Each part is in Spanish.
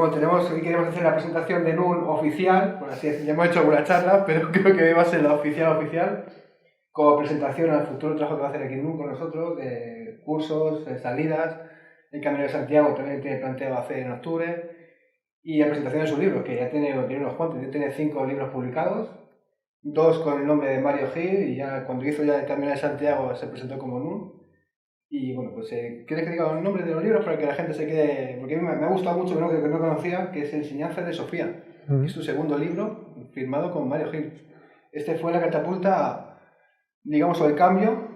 bueno, hoy queremos hacer la presentación de NUN oficial, por así decirlo. Ya hemos hecho alguna charla, pero creo que va a ser la oficial, como presentación al futuro trabajo que va a hacer aquí NUN con nosotros, de cursos, de salidas. El Camino de Santiago también tiene planteado hacer en octubre. Y la presentación de sus libros, que ya tiene unos cuantos. Ya tiene 5 libros publicados, 2 con el nombre de Mario Gil, y ya cuando hizo ya el Camino de Santiago se presentó como NUN. Y bueno, pues ¿quieres que diga los nombres de los libros para que la gente se quede? Porque a mí me ha gustado mucho uno que no conocía, que es Enseñanzas de Sofía. Es su segundo libro, firmado con Mario Gil. Este fue la catapulta, digamos, o el cambio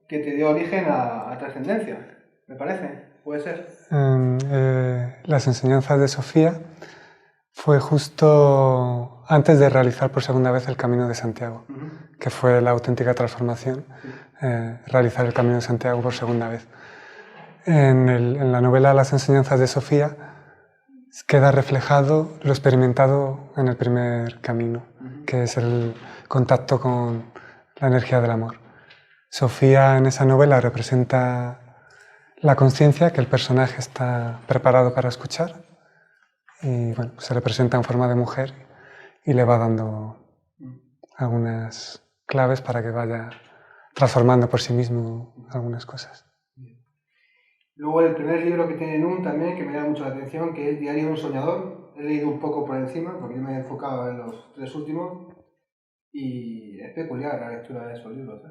que te dio origen a Trascendencia, me parece. ¿Puede ser? Las Enseñanzas de Sofía fue justo antes de realizar por segunda vez el Camino de Santiago, que fue la auténtica transformación, realizar el Camino de Santiago por segunda vez. En la novela Las Enseñanzas de Sofía queda reflejado lo experimentado en el primer camino, que es el contacto con la energía del amor. Sofía en esa novela representa la conciencia que el personaje está preparado para escuchar y bueno, se le presenta en forma de mujer y le va dando algunas claves para que vaya transformando por sí mismo algunas cosas. Luego el primer libro que tiene NUN también, que me llama mucho la atención, que es Diario de un Soñador. He leído un poco por encima, porque yo me he enfocado en los 3 últimos, y es peculiar la lectura de esos libros.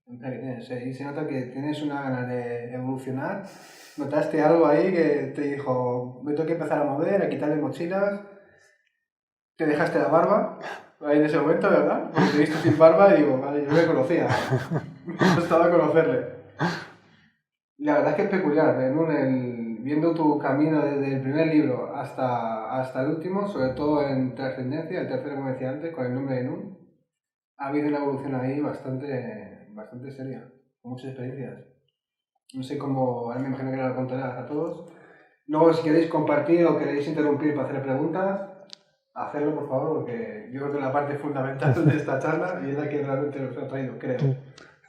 Y se nota que tienes una gana de evolucionar. ¿Notaste algo ahí que te dijo, me tengo que empezar a mover, a quitarle mochilas? ¿Te dejaste la barba? Ahí en ese momento, ¿verdad? Porque te viste sin barba y digo, vale, yo me conocía. Me gustaba conocerle. La verdad es que es peculiar, viendo tu camino desde el primer libro hasta el último, sobre todo en Trascendencia, el tercero, como decía antes, con el nombre de NUN, ha habido una evolución ahí bastante seria, con muchas experiencias. No sé cómo, ahora me imagino que lo contarás a todos. Luego, si queréis compartir o queréis interrumpir para hacer preguntas, hacerlo, por favor, porque yo creo que es la parte fundamental de esta charla y es la que realmente nos ha traído, creo.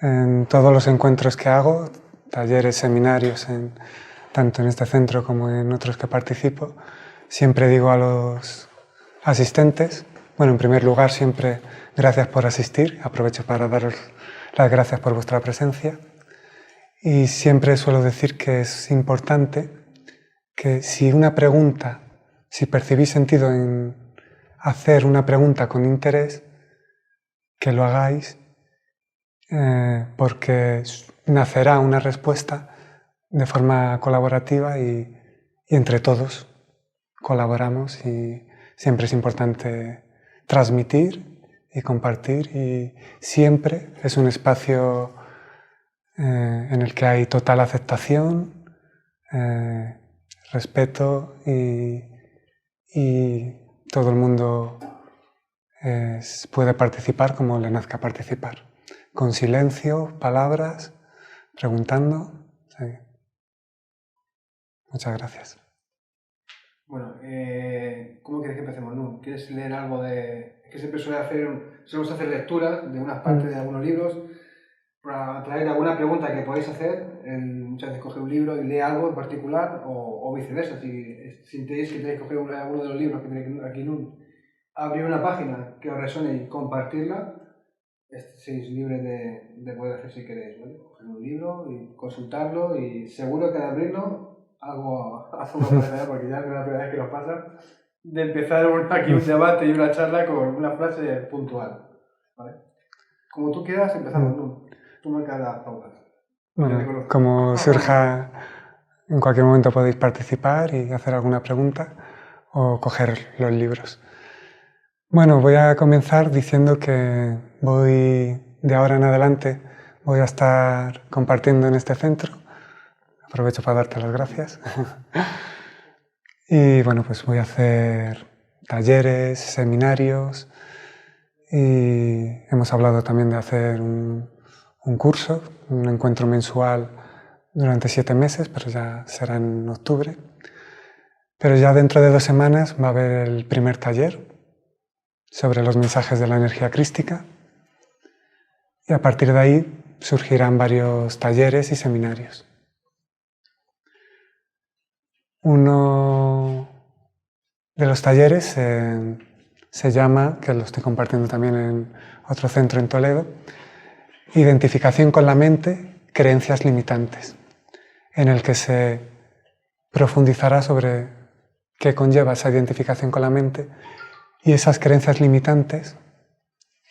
En todos los encuentros que hago, talleres, seminarios, tanto en este centro como en otros que participo, siempre digo a los asistentes, bueno, en primer lugar, siempre gracias por asistir, aprovecho para daros las gracias por vuestra presencia, y siempre suelo decir que es importante que si percibís sentido en hacer una pregunta con interés, que lo hagáis, porque nacerá una respuesta de forma colaborativa y entre todos colaboramos, y siempre es importante transmitir y compartir, y siempre es un espacio en el que hay total aceptación, respeto y todo el mundo puede participar como le nazca participar, con silencio, palabras, preguntando. Sí. Muchas gracias. Bueno, ¿cómo quieres que empecemos, Nun? ¿Quieres leer algo de...? Es que siempre solemos hacer lecturas de unas partes de algunos libros para traer alguna pregunta que podáis hacer. Muchas veces coge un libro y lee algo en particular, o viceversa. Si sentéis que tenéis que coger alguno de los libros que tenéis aquí, Nun, abrir una página que os resuene y compartirla, sois libres de poder hacer si queréis, ¿vale? Coger un libro y consultarlo, y seguro que al abrirlo algo aparecerá, porque ya es la primera vez que nos pasa, de empezar aquí un debate y una charla con una frase puntual, ¿vale? Como tú quieras, empezamos, ¿no? Tú marcas las pautas. Bueno, como surja, en cualquier momento podéis participar y hacer alguna pregunta o coger los libros. Bueno, voy a comenzar diciendo que de ahora en adelante, voy a estar compartiendo en este centro. Aprovecho para darte las gracias. Y bueno, pues voy a hacer talleres, seminarios, y hemos hablado también de hacer un curso, un encuentro mensual durante 7 meses, pero ya será en octubre. Pero ya dentro de 2 semanas va a haber el primer taller sobre los mensajes de la energía crística, y a partir de ahí surgirán varios talleres y seminarios. Uno de los talleres se llama, que lo estoy compartiendo también en otro centro en Toledo, Identificación con la mente, creencias limitantes, en el que se profundizará sobre qué conlleva esa identificación con la mente y esas creencias limitantes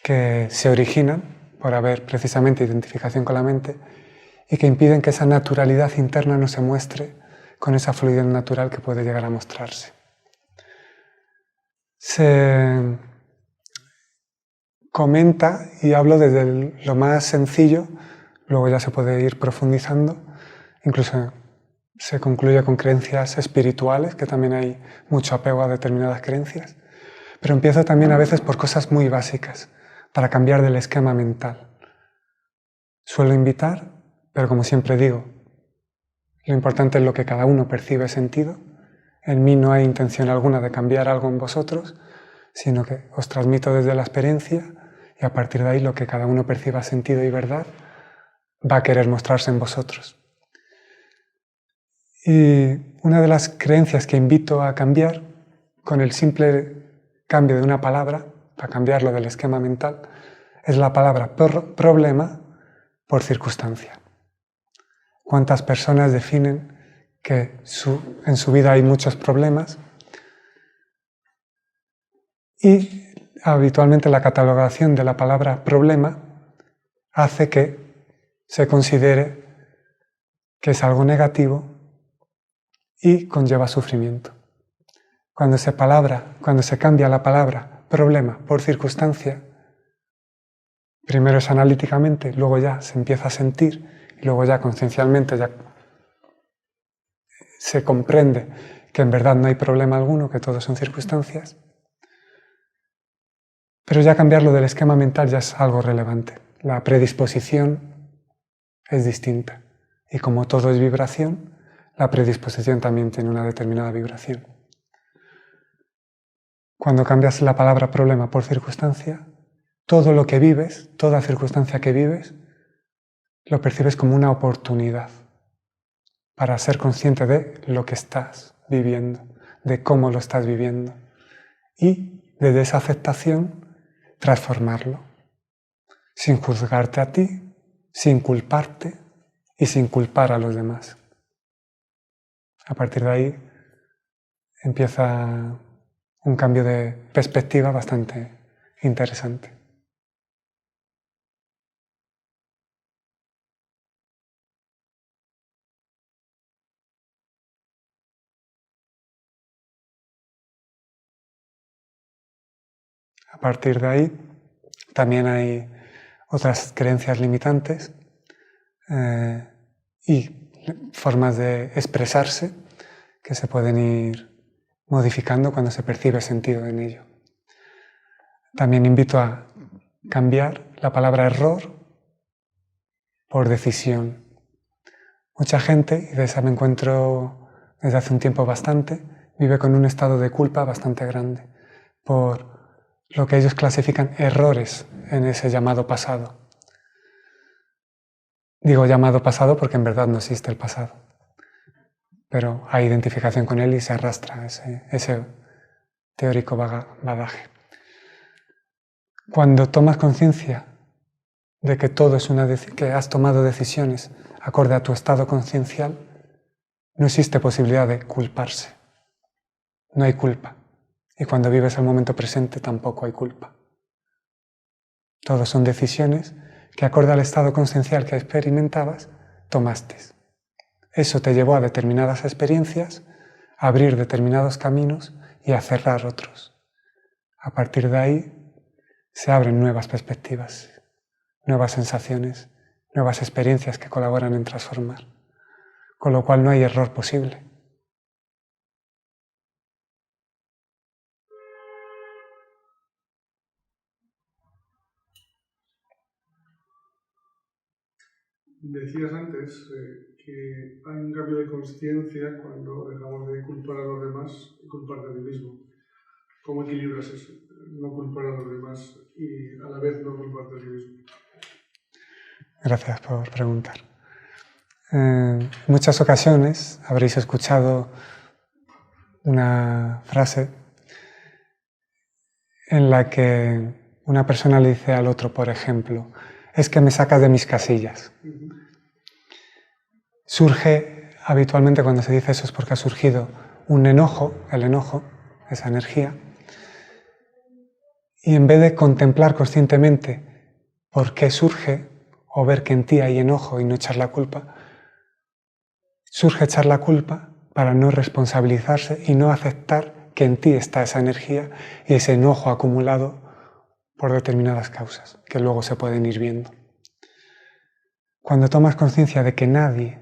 que se originan por haber precisamente identificación con la mente y que impiden que esa naturalidad interna no se muestre con esa fluidez natural que puede llegar a mostrarse. Se comenta, y hablo desde lo más sencillo, luego ya se puede ir profundizando, incluso se concluye con creencias espirituales, que también hay mucho apego a determinadas creencias, pero empiezo también a veces por cosas muy básicas, para cambiar del esquema mental. Suelo invitar, pero como siempre digo, lo importante es lo que cada uno percibe sentido. En mí no hay intención alguna de cambiar algo en vosotros, sino que os transmito desde la experiencia y a partir de ahí lo que cada uno perciba sentido y verdad va a querer mostrarse en vosotros. Y una de las creencias que invito a cambiar con el simple cambio de una palabra, para cambiarlo del esquema mental, es la palabra problema por circunstancia. ¿Cuántas personas definen que en su vida hay muchos problemas? Y habitualmente la catalogación de la palabra problema hace que se considere que es algo negativo y conlleva sufrimiento. Cuando se cambia la palabra problema por circunstancia, primero es analíticamente, luego ya se empieza a sentir, y luego ya conciencialmente ya se comprende que en verdad no hay problema alguno, que todo son circunstancias. Pero ya cambiarlo del esquema mental ya es algo relevante. La predisposición es distinta. Y como todo es vibración, la predisposición también tiene una determinada vibración. Cuando cambias la palabra problema por circunstancia, todo lo que vives, toda circunstancia que vives, lo percibes como una oportunidad para ser consciente de lo que estás viviendo, de cómo lo estás viviendo. Y desde esa aceptación, transformarlo, sin juzgarte a ti, sin culparte y sin culpar a los demás. A partir de ahí empieza un cambio de perspectiva bastante interesante. A partir de ahí también hay otras creencias limitantes y formas de expresarse que se pueden ir modificando cuando se percibe sentido en ello. También invito a cambiar la palabra error por decisión. Mucha gente, y de esa me encuentro desde hace un tiempo bastante, vive con un estado de culpa bastante grande por lo que ellos clasifican errores en ese llamado pasado. Digo llamado pasado porque en verdad no existe el pasado, pero hay identificación con él y se arrastra ese teórico bagaje. Cuando tomas conciencia de que todo es que has tomado decisiones acorde a tu estado conciencial, no existe posibilidad de culparse. No hay culpa. Y cuando vives el momento presente tampoco hay culpa. Todos son decisiones que acorde al estado conciencial que experimentabas, tomaste. Eso te llevó a determinadas experiencias, a abrir determinados caminos y a cerrar otros. A partir de ahí se abren nuevas perspectivas, nuevas sensaciones, nuevas experiencias que colaboran en transformar. Con lo cual no hay error posible. Decías antes que hay un cambio de conciencia cuando dejamos de culpar a los demás y culparte a ti mismo. ¿Cómo equilibras eso? No culpar a los demás y a la vez no culparte a ti mismo. Gracias por preguntar. En muchas ocasiones habréis escuchado una frase en la que una persona le dice al otro, por ejemplo, es que me sacas de mis casillas. Surge habitualmente cuando se dice eso es porque ha surgido un enojo, el enojo, esa energía, y en vez de contemplar conscientemente por qué surge o ver que en ti hay enojo y no echar la culpa, surge echar la culpa para no responsabilizarse y no aceptar que en ti está esa energía y ese enojo acumulado por determinadas causas, que luego se pueden ir viendo. Cuando tomas conciencia de que nadie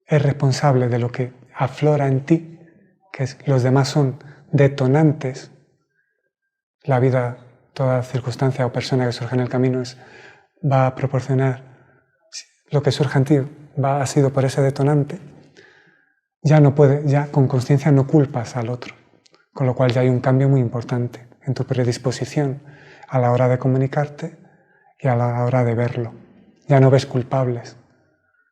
es responsable de lo que aflora en ti, que los demás son detonantes, la vida, toda circunstancia o persona que surge en el camino va a proporcionar lo que surja en ti, ha sido por ese detonante, ya con conciencia no culpas al otro, con lo cual ya hay un cambio muy importante en tu predisposición a la hora de comunicarte y a la hora de verlo. Ya no ves culpables,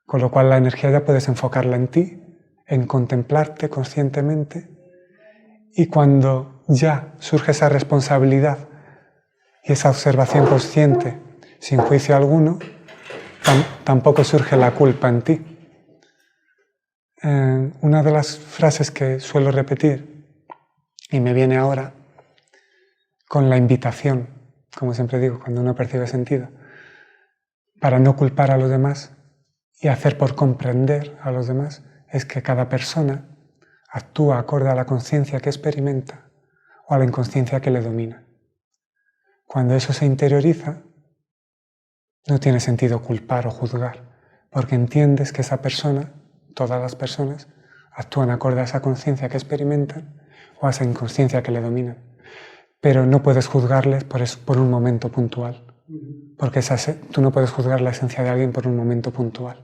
con lo cual la energía ya puedes enfocarla en ti, en contemplarte conscientemente, y cuando ya surge esa responsabilidad y esa observación consciente sin juicio alguno, tampoco surge la culpa en ti. Una de las frases que suelo repetir, y me viene ahora, con la invitación, como siempre digo, cuando uno percibe sentido, para no culpar a los demás y hacer por comprender a los demás, es que cada persona actúa acorde a la conciencia que experimenta o a la inconsciencia que le domina. Cuando eso se interioriza, no tiene sentido culpar o juzgar, porque entiendes que esa persona, todas las personas, actúan acorde a esa conciencia que experimentan o a esa inconsciencia que le dominan. Pero no puedes juzgarles por un momento puntual, porque tú no puedes juzgar la esencia de alguien por un momento puntual.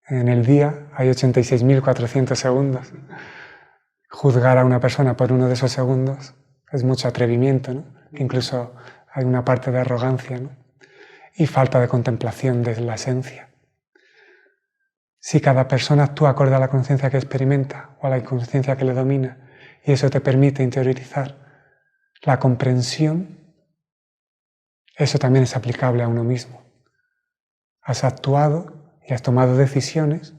En el día hay 86.400 segundos. Juzgar a una persona por uno de esos segundos es mucho atrevimiento, ¿no? Incluso hay una parte de arrogancia, ¿no? Y falta de contemplación de la esencia. Si cada persona actúa acorde a la conciencia que experimenta o a la inconsciencia que le domina, y eso te permite interiorizar la comprensión, eso también es aplicable a uno mismo. Has actuado y has tomado decisiones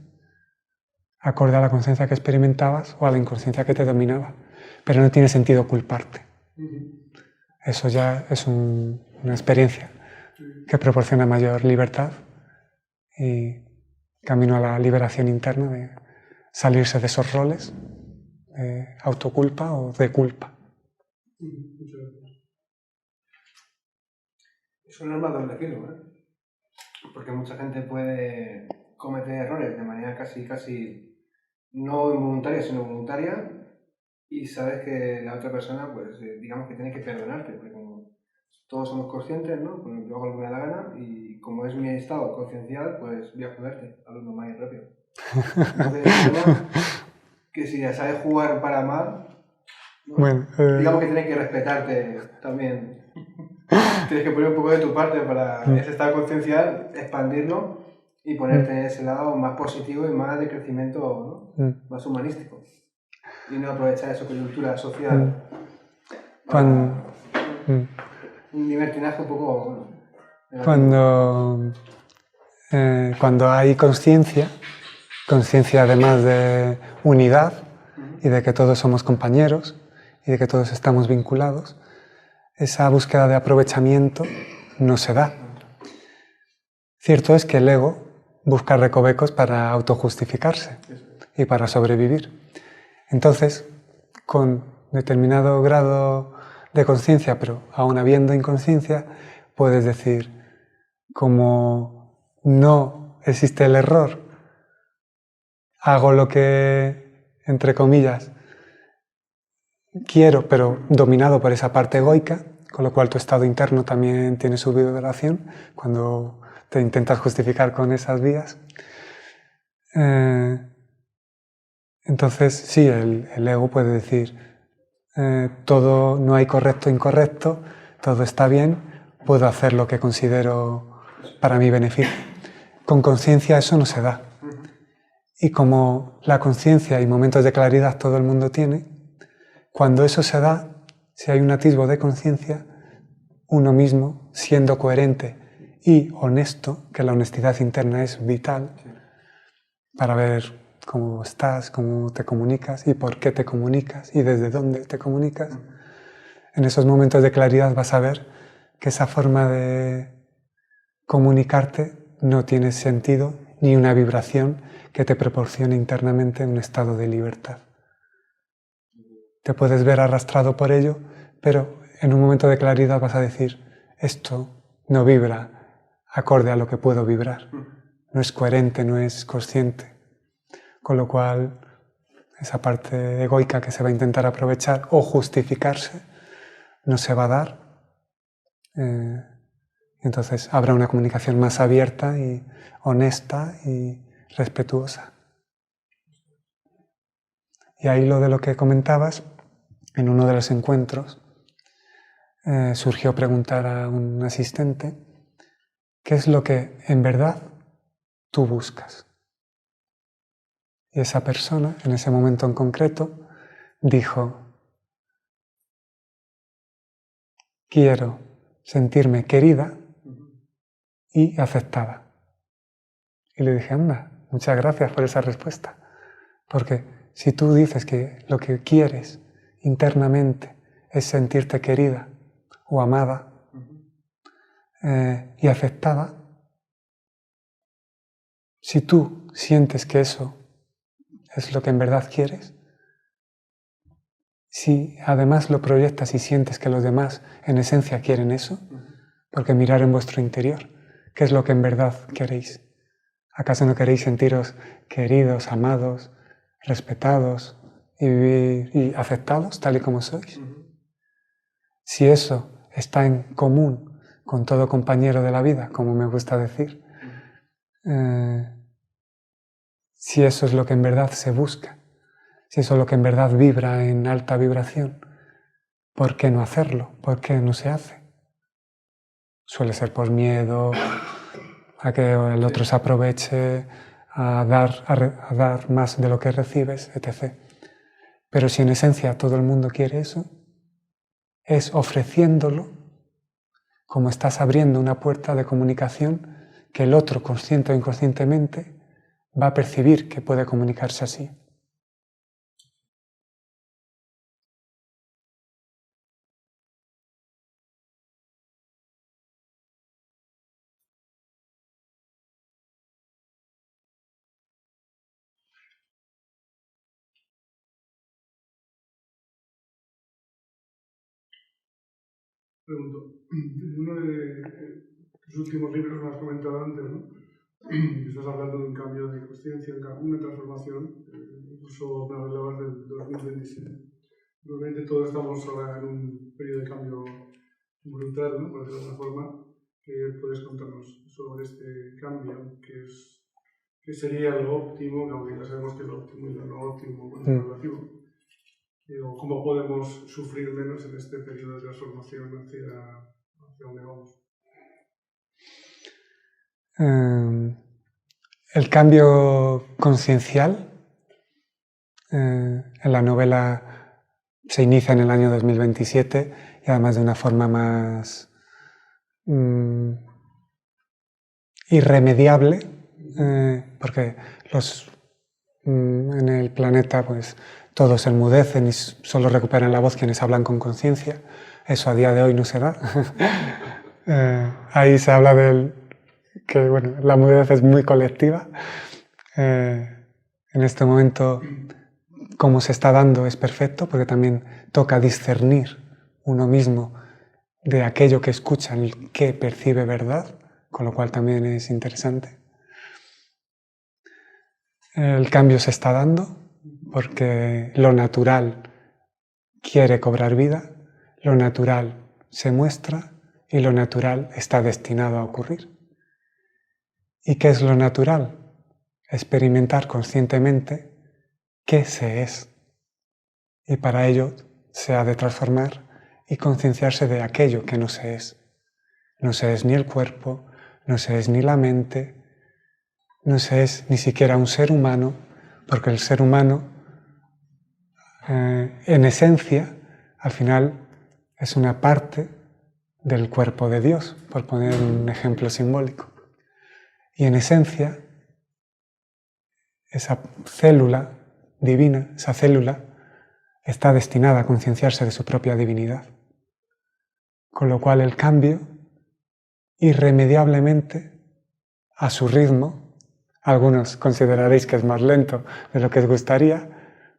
acorde a la conciencia que experimentabas o a la inconsciencia que te dominaba, pero no tiene sentido culparte. Eso ya es una experiencia que proporciona mayor libertad y camino a la liberación interna de salirse de esos roles de autoculpa o de culpa. Es un arma de doble filo, ¿eh? Porque mucha gente puede cometer errores de manera casi no involuntaria, sino voluntaria, y sabes que la otra persona, pues digamos que tiene que perdonarte, porque como todos somos conscientes, ¿no? Pues yo hago lo que me da la gana, y como es mi estado conciencial, pues voy a joderte, hablando más y rápido. Entonces, que si ya sabes jugar para mal, ¿no? Bueno, digamos que tienes que respetarte también. Tienes que poner un poco de tu parte para ese estado conciencial, expandirlo y ponerte en ese lado más positivo y más de crecimiento, ¿no? Más humanístico. Y no aprovechar esa coyuntura social. Un libertinaje un poco... Cuando hay conciencia además de unidad y de que todos somos compañeros y de que todos estamos vinculados, esa búsqueda de aprovechamiento no se da. Cierto es que el ego busca recovecos para autojustificarse y para sobrevivir. Entonces, con determinado grado de conciencia, pero aún habiendo inconsciencia, puedes decir, como no existe el error, hago lo que, entre comillas, quiero, pero dominado por esa parte egoica, con lo cual tu estado interno también tiene su vibración cuando te intentas justificar con esas vías. Entonces, sí, el ego puede decir, todo no hay correcto o incorrecto, todo está bien, puedo hacer lo que considero para mi beneficio. Con conciencia eso no se da. Y como la conciencia y momentos de claridad todo el mundo tiene, cuando eso se da, si hay un atisbo de conciencia, uno mismo, siendo coherente y honesto, que la honestidad interna es vital para ver cómo estás, cómo te comunicas y por qué te comunicas y desde dónde te comunicas. En esos momentos de claridad vas a ver que esa forma de comunicarte no tiene sentido ni una vibración que te proporcione internamente un estado de libertad. Te puedes ver arrastrado por ello, pero en un momento de claridad vas a decir, esto no vibra acorde a lo que puedo vibrar, no es coherente, no es consciente. Con lo cual, esa parte egoica que se va a intentar aprovechar o justificarse, no se va a dar. Entonces habrá una comunicación más abierta y honesta y respetuosa. Y ahí lo de lo que comentabas, en uno de los encuentros, surgió preguntar a un asistente qué es lo que en verdad tú buscas. Y esa persona, en ese momento en concreto, dijo, quiero sentirme querida y aceptada. Y le dije, anda, muchas gracias por esa respuesta. Porque si tú dices que lo que quieres internamente es sentirte querida o amada y aceptada, si tú sientes que eso es lo que en verdad quieres, si además lo proyectas y sientes que los demás en esencia quieren eso, porque mirar en vuestro interior, ¿qué es lo que en verdad queréis? ¿Acaso no queréis sentiros queridos, amados, respetados y vivir y aceptados tal y como sois? Si eso está en común con todo compañero de la vida, como me gusta decir, si eso es lo que en verdad se busca, si eso es lo que en verdad vibra en alta vibración, ¿por qué no hacerlo? ¿Por qué no se hace? Suele ser por miedo a que el otro se aproveche, a dar más de lo que recibes, etc. Pero si en esencia todo el mundo quiere eso, es ofreciéndolo como estás abriendo una puerta de comunicación que el otro, consciente o inconscientemente, va a percibir que puede comunicarse así. Pregunto, en uno de tus últimos libros me has comentado antes, ¿no? Que estás hablando de un cambio de conciencia, una transformación, incluso me hablabas del 2027. Realmente todos estamos ahora en un periodo de cambio brutal, ¿no? Por decirlo de alguna forma. ¿Qué puedes contarnos sobre este cambio? ¿Qué sería lo óptimo? Aunque ya sabemos que lo óptimo y lo no óptimo es relativo. ¿Cómo podemos sufrir menos en este periodo de transformación hacia donde vamos? El cambio conciencial en la novela se inicia en el año 2027 y además de una forma más irremediable, porque en el planeta pues todos se enmudecen y solo recuperan la voz quienes hablan con conciencia. Eso a día de hoy no se da. Ahí se habla que bueno, la mudez es muy colectiva. En este momento, como se está dando, es perfecto, porque también toca discernir uno mismo de aquello que escucha, el que percibe verdad, con lo cual también es interesante. El cambio se está dando porque lo natural quiere cobrar vida, lo natural se muestra y lo natural está destinado a ocurrir. ¿Y qué es lo natural? Experimentar conscientemente qué se es. Y para ello se ha de transformar y concienciarse de aquello que no se es. No se es ni el cuerpo, no se es ni la mente, no se es ni siquiera un ser humano, porque el ser humano, en esencia, al final es una parte del cuerpo de Dios, por poner un ejemplo simbólico. Y en esencia, esa célula divina, esa célula, está destinada a concienciarse de su propia divinidad. Con lo cual el cambio, irremediablemente, a su ritmo, algunos consideraréis que es más lento de lo que os gustaría,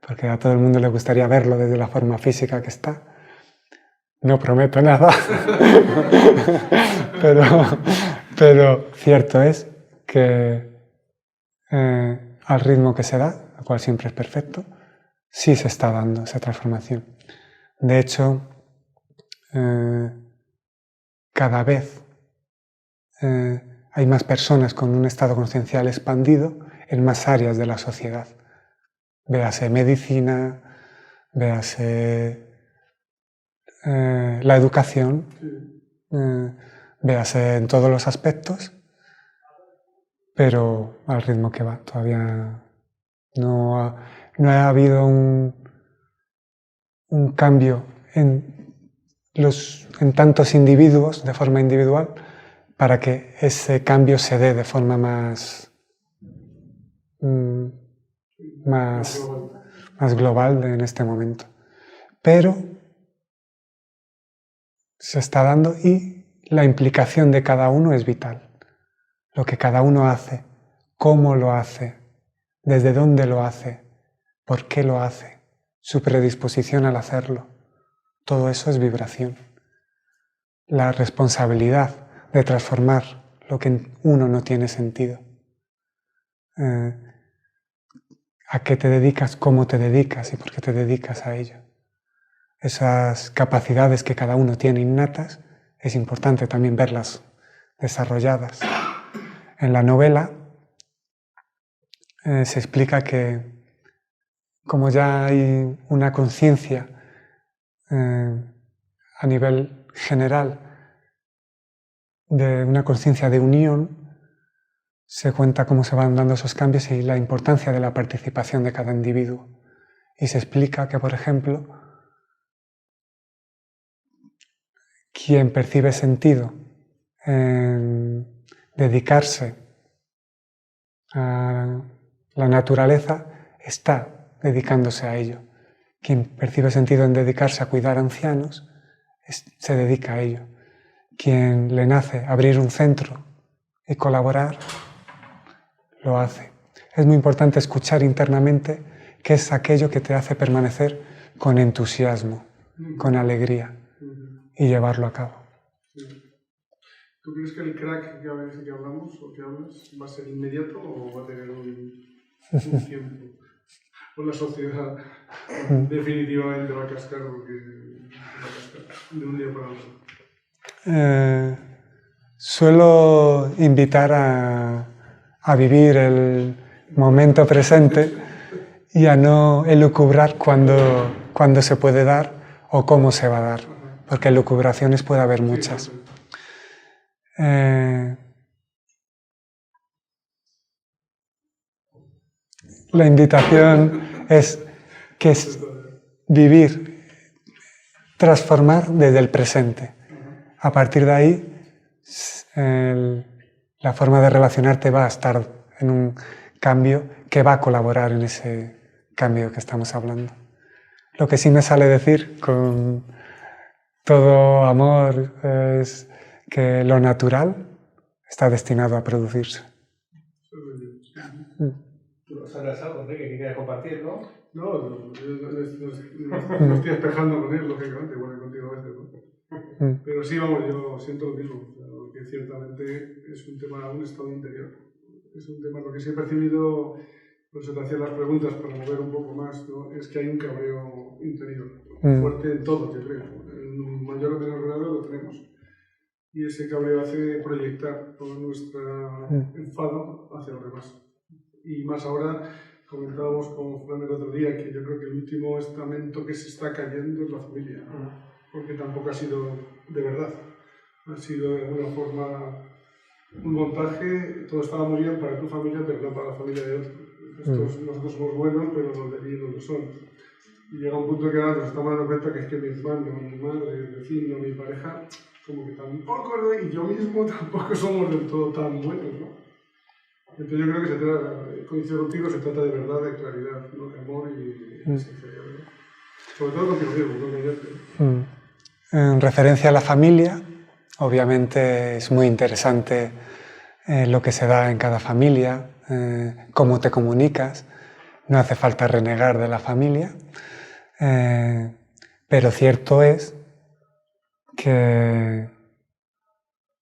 porque a todo el mundo le gustaría verlo desde la forma física que está. No prometo nada, pero cierto es que al ritmo que se da, el cual siempre es perfecto, sí se está dando esa transformación. De hecho, cada vez hay más personas con un estado conciencial expandido en más áreas de la sociedad. Véase medicina, véase la educación, véase en todos los aspectos, pero al ritmo que va. Todavía no ha habido un cambio en tantos individuos de forma individual para que ese cambio se dé de forma más global en este momento. Pero se está dando y la implicación de cada uno es vital. Lo que cada uno hace, cómo lo hace, desde dónde lo hace, por qué lo hace, su predisposición al hacerlo. Todo eso es vibración. La responsabilidad de transformar lo que en uno no tiene sentido. A qué te dedicas, cómo te dedicas y por qué te dedicas a ello. Esas capacidades que cada uno tiene innatas, es importante también verlas desarrolladas. En la novela se explica que como ya hay una conciencia a nivel general, de una conciencia de unión, se cuenta cómo se van dando esos cambios y la importancia de la participación de cada individuo. Y se explica que, por ejemplo, quien percibe sentido en dedicarse a la naturaleza está dedicándose a ello. Quien percibe sentido en dedicarse a cuidar a ancianos se dedica a ello. Quien le nace abrir un centro y colaborar, lo hace. Es muy importante escuchar internamente qué es aquello que te hace permanecer con entusiasmo, con alegría y llevarlo a cabo. ¿Tú crees que el crack que a veces que hablamos o que hablas va a ser inmediato o va a tener un tiempo? ¿O la sociedad definitivamente va a cascar porque va a cascar de un día para otro? Suelo invitar a vivir el momento presente y a no elucubrar cuándo se puede dar o cómo se va a dar, porque elucubraciones puede haber muchas. La invitación es vivir, transformar desde el presente. A partir de ahí, la forma de relacionarte va a estar en un cambio que va a colaborar en ese cambio que estamos hablando. Lo que sí me sale decir con todo amor es que lo natural está destinado a producirse. ¿Tú sabrás algo, Enrique, que quieras compartir, no? No, lo estoy espejando con él, lógicamente, igual contigo a veces, ¿no? Pero sí, vamos, yo siento lo mismo, o sea, porque ciertamente es un tema, un estado interior. Es un tema, lo que sí he percibido, por eso te hacía las preguntas para mover un poco más, ¿no? Es que hay un cabreo interior, fuerte en todo, yo creo. En mayor o menor grado lo tenemos. Y ese cabreo hace proyectar todo nuestro enfado hacia los demás. Y más ahora, comentábamos con Fran el otro día, que yo creo que el último estamento que se está cayendo es la familia, porque tampoco ha sido de verdad. Ha sido de alguna forma un montaje, todo estaba muy bien para tu familia, pero no para la familia de otro. Nosotros somos buenos, pero los de allí no lo son. Y llega un punto que ahora nos estamos dando cuenta que es que mi hermano, mi madre, el vecino, mi pareja, como que tampoco, y yo mismo tampoco somos del todo tan buenos, ¿no? Entonces yo creo que se trata, coincido contigo, se trata de verdad, de claridad, ¿no? De amor y sinceridad, ¿no? Sobre todo contigo mismo, no con En referencia a la familia, obviamente es muy interesante lo que se da en cada familia, cómo te comunicas. No hace falta renegar de la familia, pero cierto es que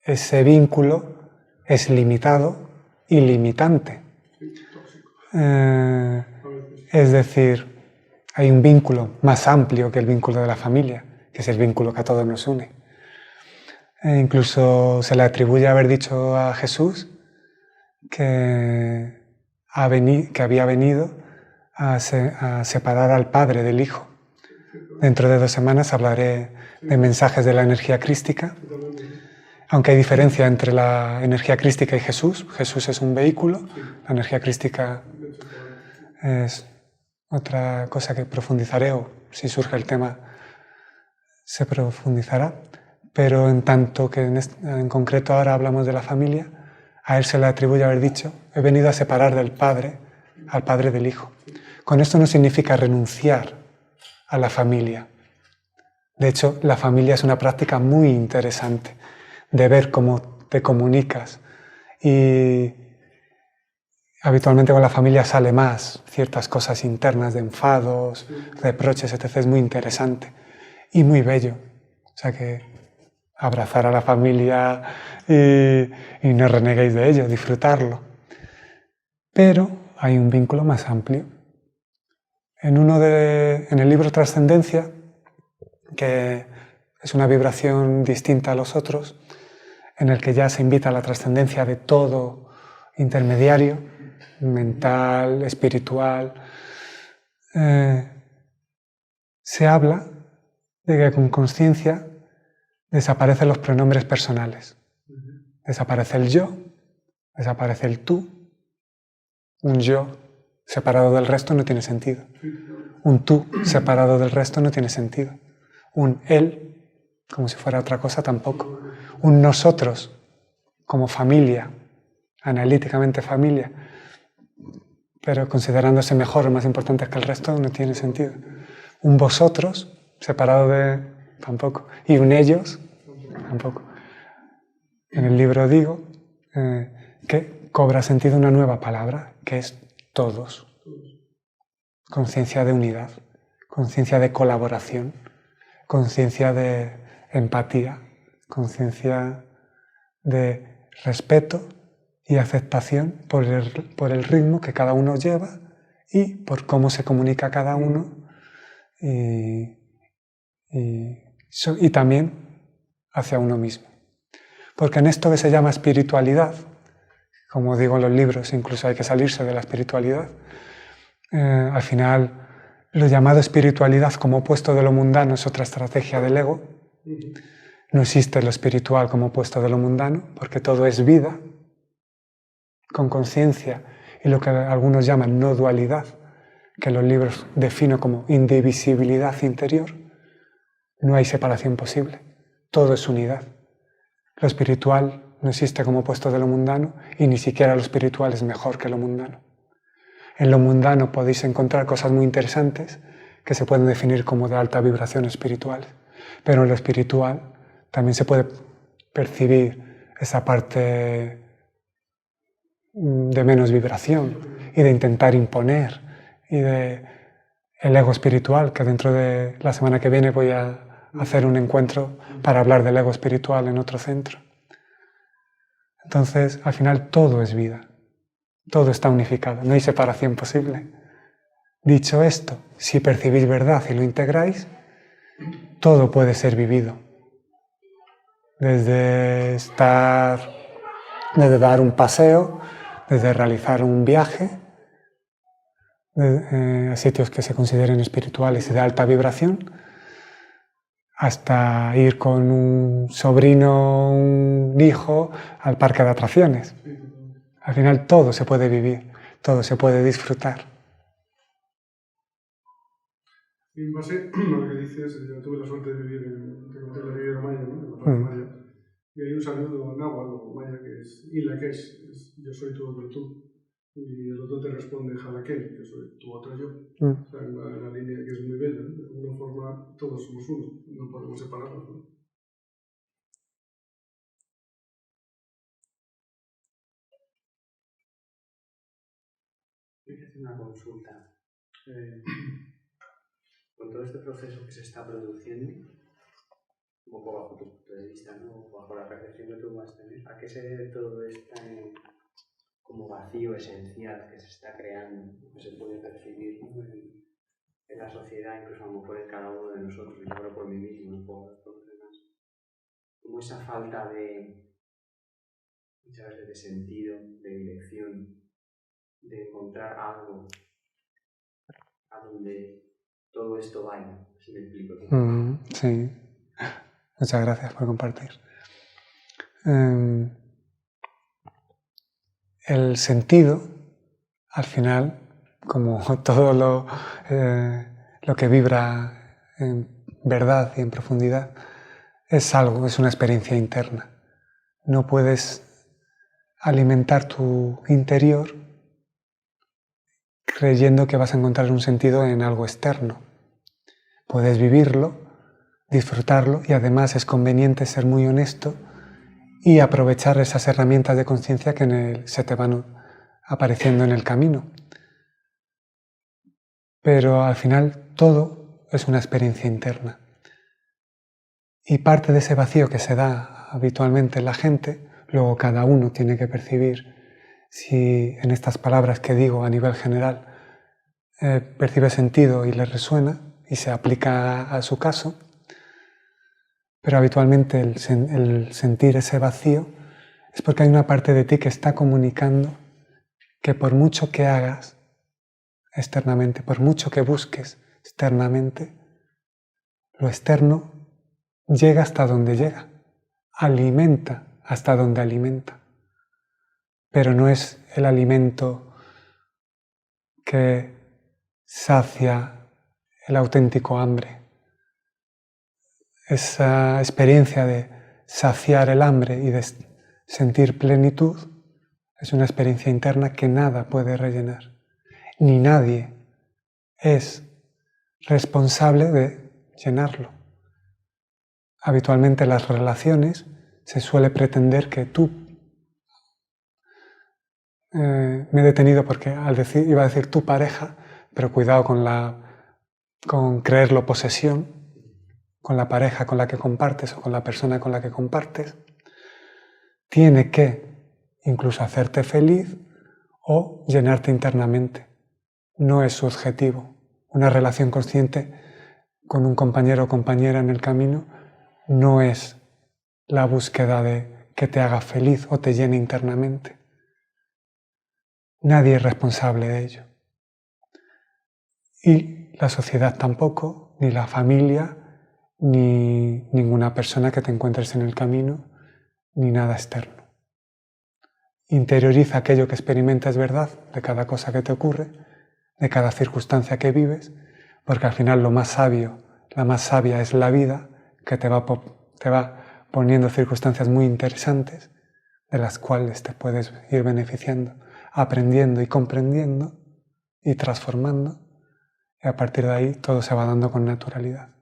ese vínculo es limitado y limitante. Es decir, hay un vínculo más amplio que el vínculo de la familia, que es el vínculo que a todos nos une. Incluso se le atribuye haber dicho a Jesús que había venido a separar al Padre del Hijo. Dentro de 2 semanas hablaré de mensajes de la energía crística, aunque hay diferencia entre la energía crística y Jesús. Jesús es un vehículo, la energía crística es otra cosa que profundizaré, o si surge el tema se profundizará, pero en tanto que en concreto ahora hablamos de la familia, a él se le atribuye haber dicho: he venido a separar del Padre al Padre del Hijo. Con esto no significa renunciar a la familia. De hecho, la familia es una práctica muy interesante de ver cómo te comunicas, y habitualmente con la familia sale más ciertas cosas internas de enfados, reproches, etc. Es muy interesante y muy bello. O sea que abrazar a la familia y no reneguéis de ello, disfrutarlo. Pero hay un vínculo más amplio. En el libro Trascendencia, que es una vibración distinta a los otros, en el que ya se invita a la trascendencia de todo intermediario, mental, espiritual, se habla de que con consciencia desaparecen los pronombres personales. Desaparece el yo, desaparece el tú. Un yo separado del resto no tiene sentido. Un tú separado del resto no tiene sentido. Un él, como si fuera otra cosa, tampoco. Un nosotros, como familia, analíticamente familia, pero considerándose mejor o más importantes que el resto, no tiene sentido. Un vosotros, separado de... tampoco. Y un ellos, tampoco. En el libro digo que cobra sentido una nueva palabra, que es todos. Conciencia de unidad, conciencia de colaboración, conciencia de empatía, conciencia de respeto y aceptación por el ritmo que cada uno lleva y por cómo se comunica cada uno, y también hacia uno mismo. Porque en esto que se llama espiritualidad, como digo en los libros, incluso hay que salirse de la espiritualidad, al final lo llamado espiritualidad como opuesto de lo mundano es otra estrategia del ego. No existe lo espiritual como opuesto de lo mundano, porque todo es vida, con conciencia, y lo que algunos llaman no dualidad, que los libros defino como indivisibilidad interior. No hay separación posible, todo es unidad. Lo espiritual no existe como opuesto de lo mundano, y ni siquiera lo espiritual es mejor que lo mundano. En lo mundano podéis encontrar cosas muy interesantes que se pueden definir como de alta vibración espiritual, pero en lo espiritual también se puede percibir esa parte de menos vibración y de intentar imponer, y de el ego espiritual, que dentro de la semana que viene voy a hacer un encuentro para hablar del ego espiritual en otro centro. Entonces, al final todo es vida, todo está unificado, no hay separación posible. Dicho esto, si percibís verdad y lo integráis, todo puede ser vivido. Desde dar un paseo, desde realizar un viaje a sitios que se consideren espirituales y de alta vibración, hasta ir con un sobrino, un hijo, al parque de atracciones. Al final todo se puede vivir, todo se puede disfrutar. Y en base a lo que dices, yo tuve la suerte de vivir en la Riviera Maya, ¿no? En la parte maya. Y hay un saludo náhuatl o maya que es Ilakesh, es yo soy tu otro tú. Y el otro te responde Jalaquel, yo soy tu otro yo. O sea, una línea que es muy bella, ¿no? De alguna forma todos somos uno, no podemos separarnos, ¿no? Voy a hacer una consulta. Con todo este proceso que se está produciendo, un poco bajo tu punto de vista, ¿no? Bajo la percepción que tú vas a tener, ¿a qué se debe todo este como vacío esencial que se está creando, que se puede percibir, ¿no? en la sociedad, incluso a lo mejor en cada uno de nosotros, y hablo por mí mismo, no por los demás? Como esa falta de, muchas veces, de sentido, de dirección, de encontrar algo a donde todo esto vaya, si me explico. Sí, muchas gracias por compartir. El sentido, al final, como todo lo que vibra en verdad y en profundidad, es algo, es una experiencia interna. No puedes alimentar tu interior creyendo que vas a encontrar un sentido en algo externo. Puedes vivirlo, disfrutarlo, y además es conveniente ser muy honesto y aprovechar esas herramientas de conciencia que se te van apareciendo en el camino. Pero al final todo es una experiencia interna. Y parte de ese vacío que se da habitualmente en la gente, luego cada uno tiene que percibir si en estas palabras que digo a nivel general percibe sentido y le resuena y se aplica a su caso. Pero habitualmente el sentir ese vacío es porque hay una parte de ti que está comunicando que por mucho que hagas externamente, por mucho que busques externamente, lo externo llega hasta donde llega, alimenta hasta donde alimenta, pero no es el alimento que sacia el auténtico hambre. Esa experiencia de saciar el hambre y de sentir plenitud es una experiencia interna que nada puede rellenar, ni nadie es responsable de llenarlo. Habitualmente en las relaciones se suele pretender que tú, me he detenido porque iba a decir tu pareja, pero cuidado con creerlo posesión, con la pareja con la que compartes o con la persona con la que compartes, tiene que incluso hacerte feliz o llenarte internamente. No es su objetivo. Una relación consciente con un compañero o compañera en el camino no es la búsqueda de que te haga feliz o te llene internamente. Nadie es responsable de ello. Y la sociedad tampoco, ni la familia, ni ninguna persona que te encuentres en el camino, ni nada externo. Interioriza aquello que experimentas verdad de cada cosa que te ocurre, de cada circunstancia que vives, porque al final lo más sabio, la más sabia es la vida, que te va poniendo circunstancias muy interesantes, de las cuales te puedes ir beneficiando, aprendiendo y comprendiendo y transformando, y a partir de ahí todo se va dando con naturalidad.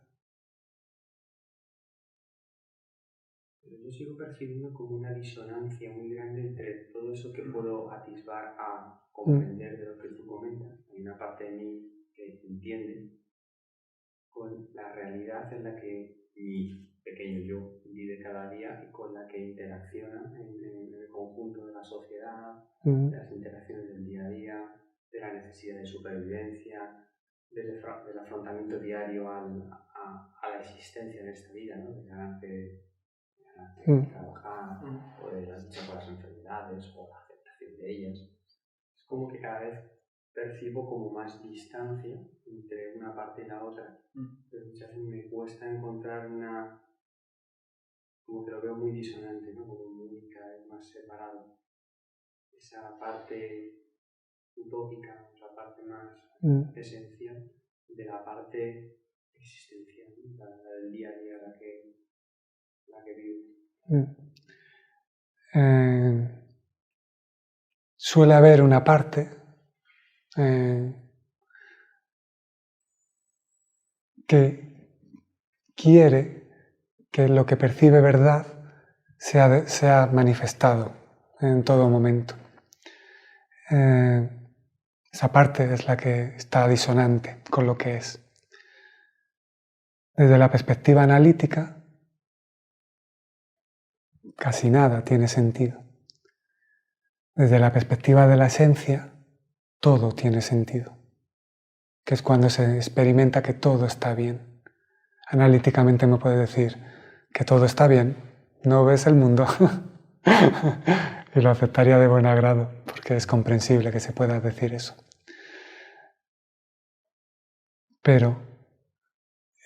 Yo sigo percibiendo como una disonancia muy grande entre todo eso que puedo atisbar a comprender de lo que tú comentas. Hay una parte de mí que entiende con la realidad en la que mi pequeño yo vive cada día y con la que interacciona en el conjunto de la sociedad, de las interacciones del día a día, de la necesidad de supervivencia, del afrontamiento diario a la existencia en esta vida, ¿no? De ganas de trabajar, o de la lucha por las enfermedades, o la aceptación de ellas. Es como que cada vez percibo como más distancia entre una parte y la otra. Pero muchas veces me cuesta encontrar como que lo veo muy disonante, ¿no? Como muy cada vez más separado. Esa parte utópica, la parte más esencial, de la parte existencial, la del día a día, la que vivo. Suele haber una parte que quiere que lo que percibe verdad sea manifestado en todo momento. Esa parte es la que está disonante con lo que es. Desde la perspectiva analítica, casi nada tiene sentido. Desde la perspectiva de la esencia, todo tiene sentido, que es cuando se experimenta que todo está bien. Analíticamente me puede decir que todo está bien, no ves el mundo. Y lo aceptaría de buen agrado, porque es comprensible que se pueda decir eso. Pero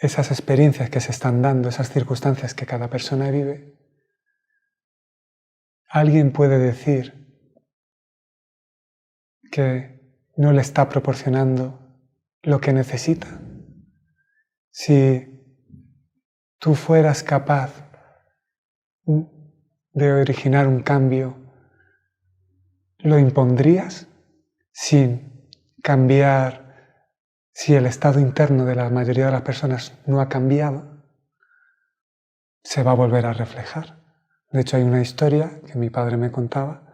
esas experiencias que se están dando, esas circunstancias que cada persona vive, alguien puede decir que no le está proporcionando lo que necesita. Si tú fueras capaz de originar un cambio, ¿lo impondrías sin cambiar? Si el estado interno de la mayoría de las personas no ha cambiado, se va a volver a reflejar. De hecho, hay una historia que mi padre me contaba,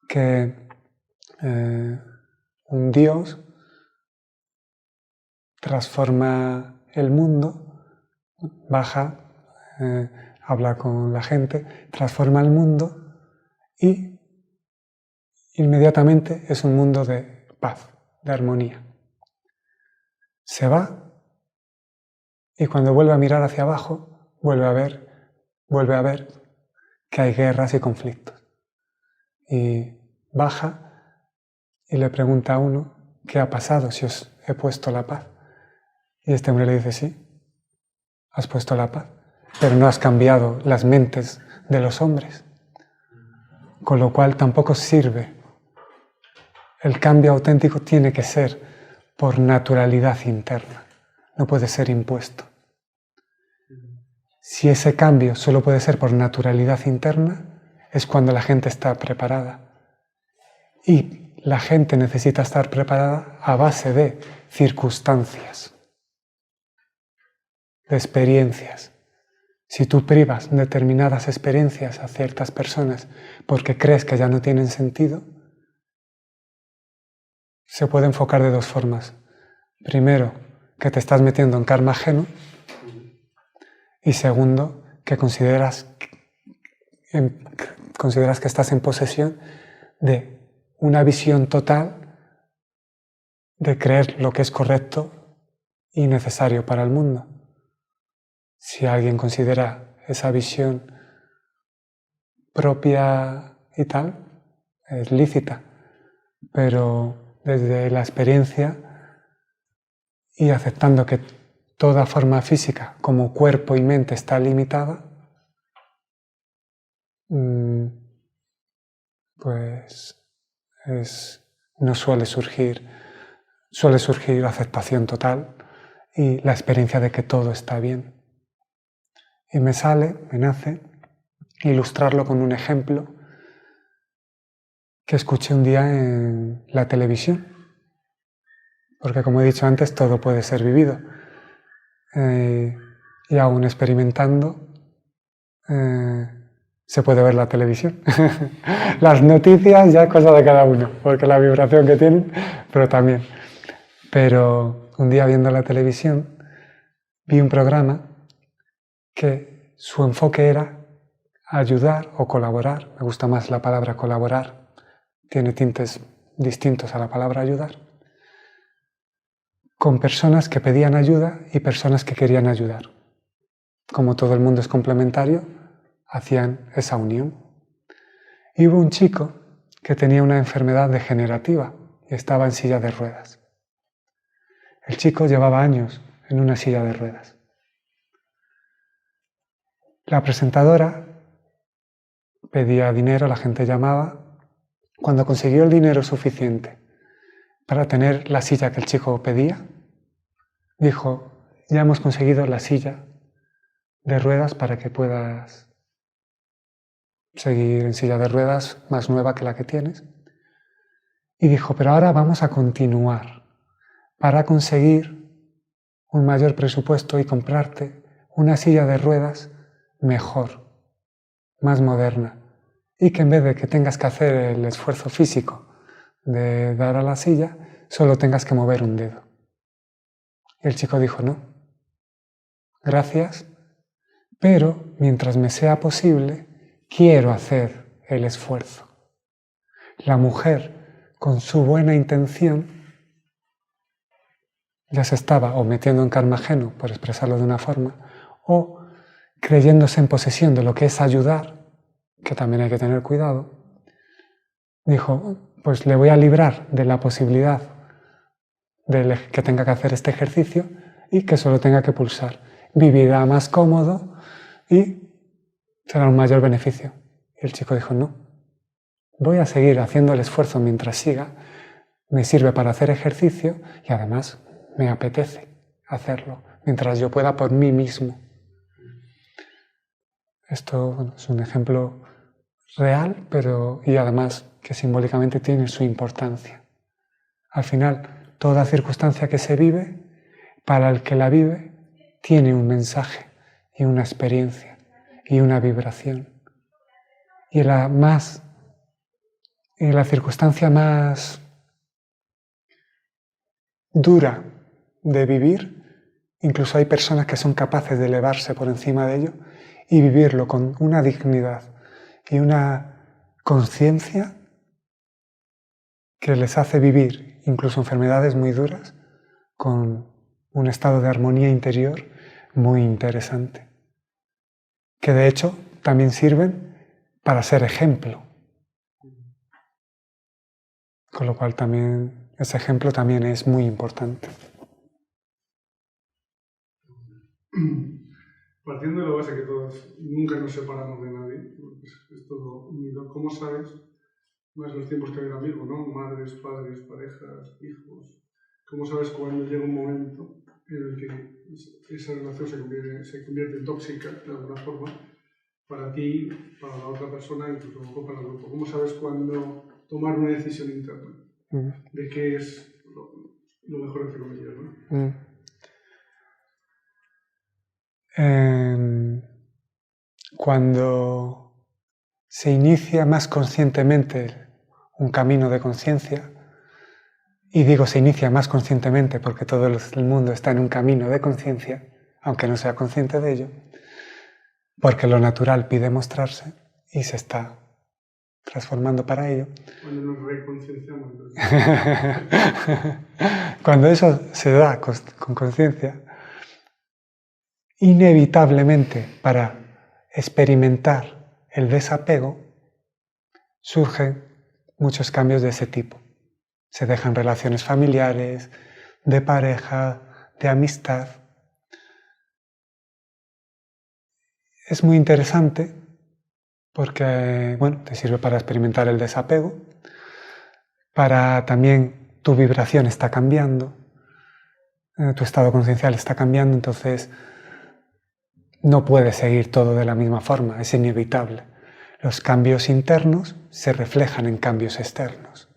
que un dios transforma el mundo, baja, habla con la gente, transforma el mundo y inmediatamente es un mundo de paz, de armonía. Se va y cuando vuelve a mirar hacia abajo, vuelve a ver que hay guerras y conflictos. Y baja y le pregunta a uno, ¿qué ha pasado si os he puesto la paz? Y este hombre le dice, sí, has puesto la paz, pero no has cambiado las mentes de los hombres, con lo cual tampoco sirve. El cambio auténtico tiene que ser por naturalidad interna, no puede ser impuesto. Si ese cambio solo puede ser por naturalidad interna, es cuando la gente está preparada. Y la gente necesita estar preparada a base de circunstancias, de experiencias. Si tú privas determinadas experiencias a ciertas personas porque crees que ya no tienen sentido, se puede enfocar de dos formas. Primero, que te estás metiendo en karma ajeno, y segundo, que consideras que estás en posesión de una visión total de creer lo que es correcto y necesario para el mundo. Si alguien considera esa visión propia y tal, es lícita, pero desde la experiencia y aceptando que toda forma física como cuerpo y mente está limitada, pues no suele surgir aceptación total y la experiencia de que todo está bien. Y me nace ilustrarlo con un ejemplo que escuché un día en la televisión, porque como he dicho antes, todo puede ser vivido. Y aún experimentando, se puede ver la televisión. Las noticias ya es cosa de cada uno, porque la vibración que tienen, pero también. Pero un día viendo la televisión, vi un programa que su enfoque era ayudar o colaborar. Me gusta más la palabra colaborar, tiene tintes distintos a la palabra ayudar, con personas que pedían ayuda y personas que querían ayudar. Como todo el mundo es complementario, hacían esa unión. Y hubo un chico que tenía una enfermedad degenerativa y estaba en silla de ruedas. El chico llevaba años en una silla de ruedas. La presentadora pedía dinero, la gente llamaba. Cuando consiguió el dinero suficiente para tener la silla que el chico pedía, dijo, ya hemos conseguido la silla de ruedas para que puedas seguir en silla de ruedas más nueva que la que tienes. Y dijo, pero ahora vamos a continuar para conseguir un mayor presupuesto y comprarte una silla de ruedas mejor, más moderna, y que en vez de que tengas que hacer el esfuerzo físico de dar a la silla, solo tengas que mover un dedo. Y el chico dijo, no, gracias, pero mientras me sea posible, quiero hacer el esfuerzo. La mujer, con su buena intención, ya se estaba o metiendo en karma ajeno, por expresarlo de una forma, o creyéndose en posesión de lo que es ayudar, que también hay que tener cuidado, dijo, pues le voy a librar de la posibilidad de que tenga que hacer este ejercicio y que solo tenga que pulsar. Vivirá más cómodo y será un mayor beneficio. Y el chico dijo, no, voy a seguir haciendo el esfuerzo mientras siga, me sirve para hacer ejercicio y además me apetece hacerlo, mientras yo pueda por mí mismo. Esto, bueno, es un ejemplo real, pero y además que simbólicamente tiene su importancia. Al final, toda circunstancia que se vive, para el que la vive, tiene un mensaje y una experiencia y una vibración. Y la circunstancia más dura de vivir, incluso hay personas que son capaces de elevarse por encima de ello y vivirlo con una dignidad y una conciencia que les hace vivir incluso enfermedades muy duras con un estado de armonía interior muy interesante, que de hecho también sirven para ser ejemplo, con lo cual también ese ejemplo también es muy importante. Partiendo de la base que todos nunca nos separamos de nadie, es todo unido. ¿Cómo sabes, más los tiempos que hay ahora mismo, ¿no? Madres, padres, parejas, hijos, cómo sabes cuando llega un momento en el que esa relación se convierte en tóxica de alguna forma para ti, para la otra persona, incluso para el grupo? ¿Cómo sabes cuándo tomar una decisión interna de qué es lo mejor, entre comillas, ¿no? Cuando se inicia más conscientemente un camino de conciencia, y digo se inicia más conscientemente porque todo el mundo está en un camino de conciencia, aunque no sea consciente de ello, porque lo natural pide mostrarse y se está transformando para ello. Cuando nos reconcienciamos. Cuando eso se da con conciencia, inevitablemente para experimentar el desapego surgen muchos cambios de ese tipo. Se dejan relaciones familiares, de pareja, de amistad. Es muy interesante porque, bueno, te sirve para experimentar el desapego, para también tu vibración está cambiando, tu estado conciencial está cambiando, entonces no puede seguir todo de la misma forma, es inevitable. Los cambios internos se reflejan en cambios externos.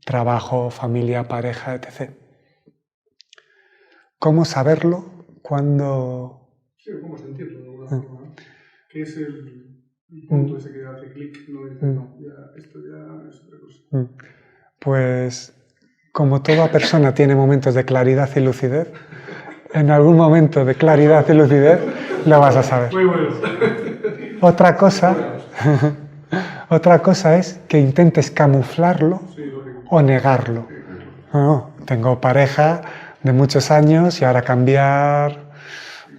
Trabajo, familia, pareja, etc. ¿Cómo saberlo cuando...? Sí, ¿cómo sentirlo de alguna forma? ¿Qué es el punto ese que hace clic? No dice, no, esto ya es otra cosa. Pues, como toda persona tiene momentos de claridad y lucidez, en algún momento de claridad y lucidez lo vas a saber. Muy bueno. Otra cosa es que intentes camuflarlo o negarlo. No, tengo pareja de muchos años y ahora cambiar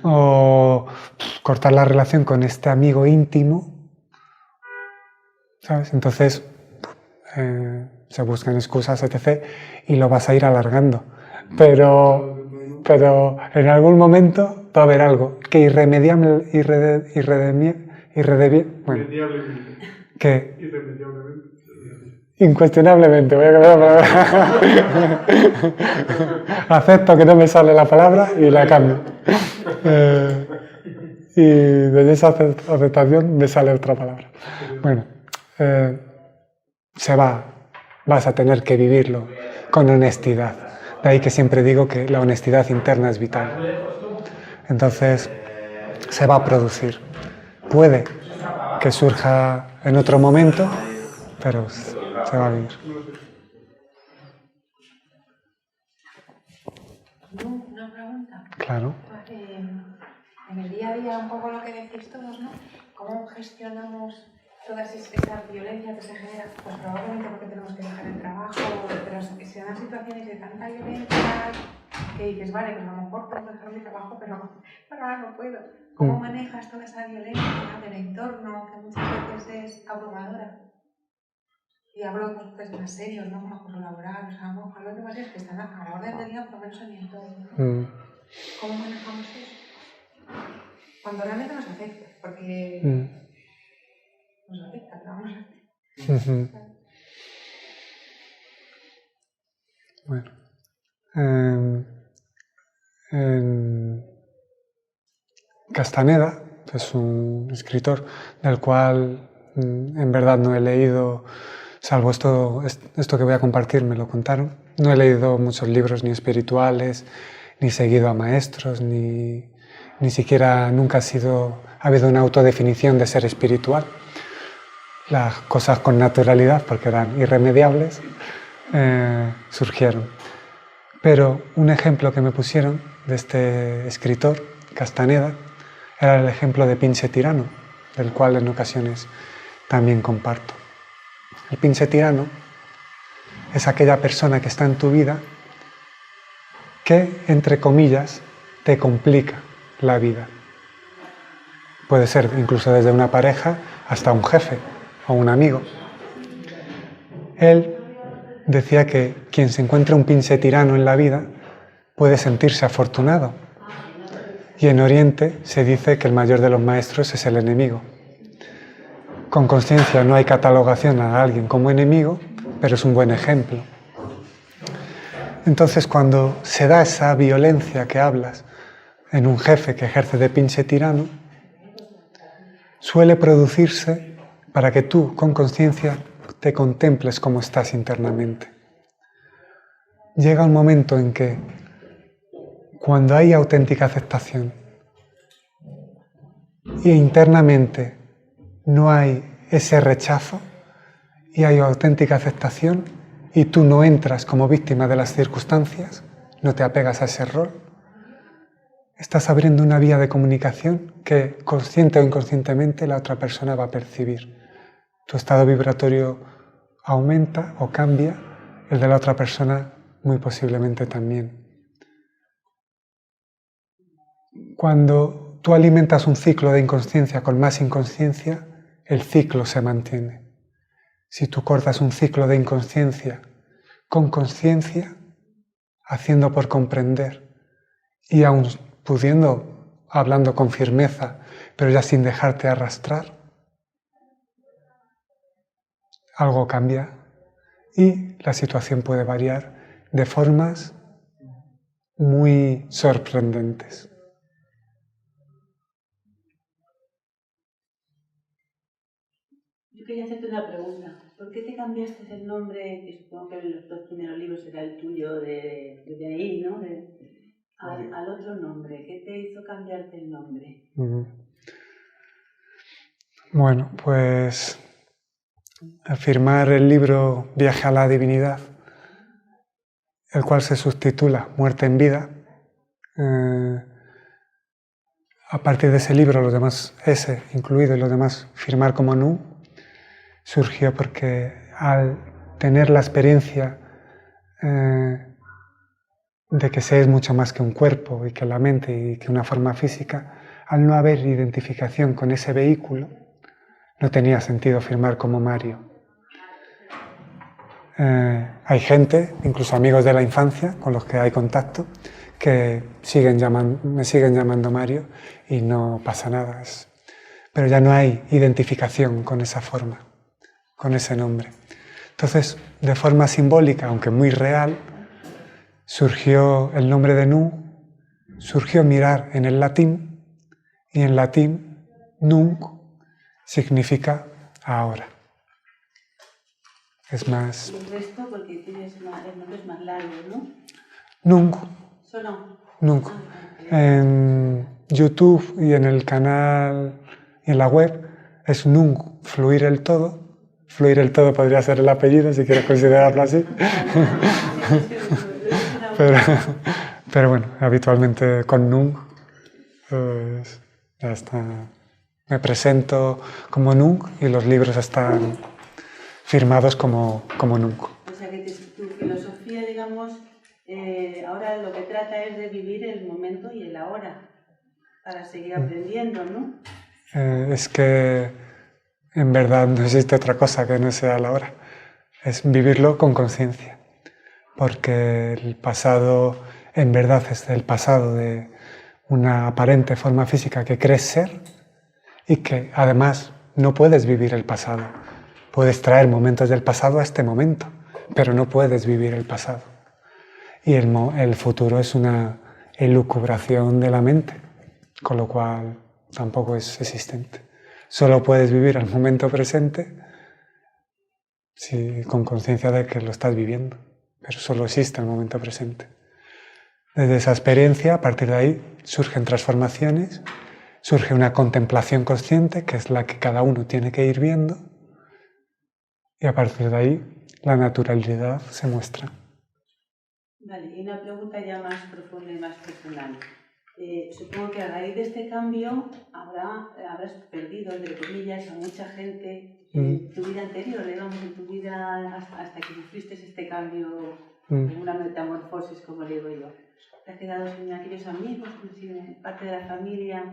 o cortar la relación con este amigo íntimo, ¿sabes? Entonces se buscan excusas, etc. y lo vas a ir alargando. Pero en algún momento va a haber algo que incuestionablemente, voy a cambiar la palabra. Acepto que no me sale la palabra y la cambio. Y de esa aceptación me sale otra palabra. Bueno, vas a tener que vivirlo con honestidad. De ahí que siempre digo que la honestidad interna es vital. Entonces, se va a producir. Puede que surja en otro momento, pero se va a vivir. Una pregunta. Claro. En el día a día, un poco lo que decís todos, ¿no? ¿Cómo gestionamos toda esa violencia que se genera? Pues probablemente porque tenemos que dejar el trabajo, pero se dan situaciones de tanta violencia que dices, vale, pues a lo mejor tengo que dejar mi trabajo, pero ahora no puedo. ¿Cómo manejas toda esa violencia del entorno que muchas veces es abrumadora? Y hablo pues, más serios, ¿no? Como acoso laboral, o sea, hablo de bases que están a la orden del día, por lo menos en mi entorno. ¿Cómo manejamos eso? Cuando realmente nos afecta, porque nos afecta, pero vamos a hacer. Bueno, en Castaneda es un escritor del cual en verdad no he leído, salvo esto que voy a compartir, me lo contaron. No he leído muchos libros ni espirituales, ni seguido a maestros, ni siquiera nunca ha habido una autodefinición de ser espiritual. Las cosas con naturalidad, porque eran irremediables, surgieron. Pero un ejemplo que me pusieron de este escritor, Castaneda, era el ejemplo de Pinche Tirano, del cual en ocasiones también comparto. El pinche tirano es aquella persona que está en tu vida que, entre comillas, te complica la vida. Puede ser incluso desde una pareja hasta un jefe o un amigo. Él decía que quien se encuentra un pinche tirano en la vida puede sentirse afortunado. Y en Oriente se dice que el mayor de los maestros es el enemigo. Con consciencia no hay catalogación a alguien como enemigo, pero es un buen ejemplo. Entonces, cuando se da esa violencia que hablas en un jefe que ejerce de pinche tirano, suele producirse para que tú, con conciencia, te contemples cómo estás internamente. Llega un momento en que, cuando hay auténtica aceptación y internamente no hay ese rechazo y hay auténtica aceptación y tú no entras como víctima de las circunstancias, no te apegas a ese rol, estás abriendo una vía de comunicación que consciente o inconscientemente la otra persona va a percibir. Tu estado vibratorio aumenta o cambia, el de la otra persona muy posiblemente también. Cuando tú alimentas un ciclo de inconsciencia con más inconsciencia, el ciclo se mantiene. Si tú cortas un ciclo de inconsciencia con conciencia, haciendo por comprender y aún pudiendo, hablando con firmeza, pero ya sin dejarte arrastrar, algo cambia y la situación puede variar de formas muy sorprendentes. Yo quería hacerte una pregunta. ¿Por qué te cambiaste el nombre, que supongo que en los dos primeros libros era el tuyo, de ahí, ¿no? Al otro nombre? ¿Qué te hizo cambiarte el nombre? Bueno, pues al firmar el libro Viaje a la Divinidad, el cual se subtitula Muerte en Vida, a partir de ese libro, los demás, ese incluido y los demás, firmar como Nu, surgió porque al tener la experiencia de que se es mucho más que un cuerpo y que la mente y que una forma física, al no haber identificación con ese vehículo, no tenía sentido firmar como Mario. Hay gente, incluso amigos de la infancia, con los que hay contacto, que me siguen llamando Mario y no pasa nada. Pero ya no hay identificación con esa forma, con ese nombre. Entonces, de forma simbólica, aunque muy real, surgió el nombre de Nunc, surgió mirar en el latín, y en latín Nunc significa ahora. Es más... Y el resto, porque tienes el nombre es más largo, ¿no? Nunc. Solo. Nunc. En YouTube y en el canal y en la web es Nunc, fluir el todo. Fluir el todo podría ser el apellido, si quieres considerarlo así. pero bueno, habitualmente con Nunc pues, ya está. Me presento como Nunc y los libros están firmados como Nunc. O sea que tu filosofía, digamos, ahora lo que trata es de vivir el momento y el ahora, para seguir aprendiendo, ¿no? Es que en verdad no existe otra cosa que no sea el ahora. Es vivirlo con conciencia. Porque el pasado en verdad es el pasado de una aparente forma física que crees ser y que además no puedes vivir el pasado. Puedes traer momentos del pasado a este momento, pero no puedes vivir el pasado. Y el futuro es una elucubración de la mente, con lo cual tampoco es existente. Solo puedes vivir el momento presente con conciencia de que lo estás viviendo, pero solo existe el momento presente. Desde esa experiencia, a partir de ahí, surgen transformaciones, surge una contemplación consciente, que es la que cada uno tiene que ir viendo, y a partir de ahí la naturalidad se muestra. Vale, y una pregunta ya más profunda y más personal. Supongo que a raíz de este cambio habrás perdido, entre comillas, a mucha gente en tu vida anterior, digamos, en tu vida hasta que sufriste este cambio, una metamorfosis, como le digo yo. ¿Te has quedado sin aquellos amigos, sin parte de la familia?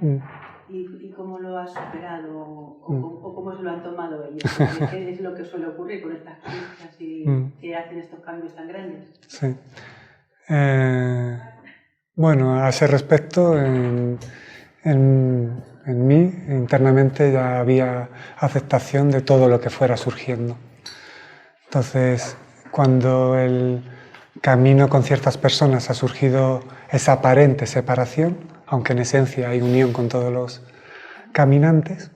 ¿Y cómo lo has superado? ¿O cómo se lo han tomado ellos? ¿Qué es lo que suele ocurrir con estas cosas y que hacen estos cambios tan grandes? Sí. Bueno, a ese respecto, en mí internamente ya había aceptación de todo lo que fuera surgiendo. Entonces, cuando el camino con ciertas personas ha surgido esa aparente separación, aunque en esencia hay unión con todos los caminantes,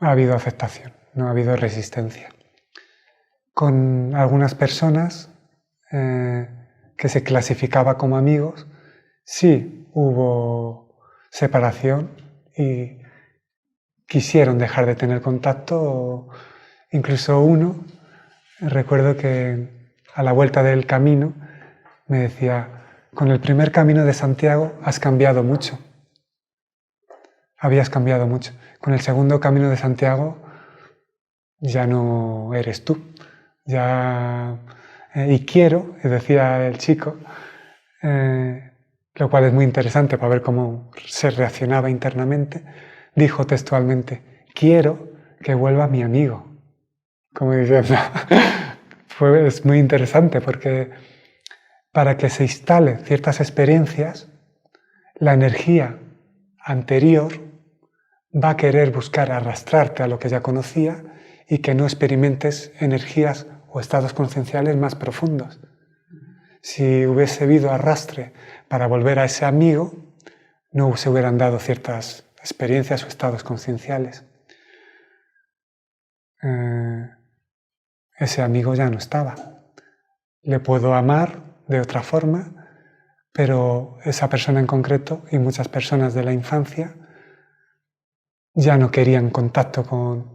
ha habido aceptación, no ha habido resistencia. Con algunas personas que se clasificaba como amigos, sí hubo separación y quisieron dejar de tener contacto. Incluso uno, recuerdo que a la vuelta del camino me decía: con el primer camino de Santiago has cambiado mucho. Habías cambiado mucho. Con el segundo camino de Santiago ya no eres tú. Y quiero, decía el chico, lo cual es muy interesante para ver cómo se reaccionaba internamente, dijo textualmente: quiero que vuelva mi amigo. Como diciendo, es muy interesante porque para que se instalen ciertas experiencias, la energía anterior va a querer buscar arrastrarte a lo que ya conocía y que no experimentes energías o estados concienciales más profundos. Si hubiese habido arrastre para volver a ese amigo, no se hubieran dado ciertas experiencias o estados concienciales. Ese amigo ya no estaba. Le puedo amar de otra forma, pero esa persona en concreto y muchas personas de la infancia ya no querían contacto con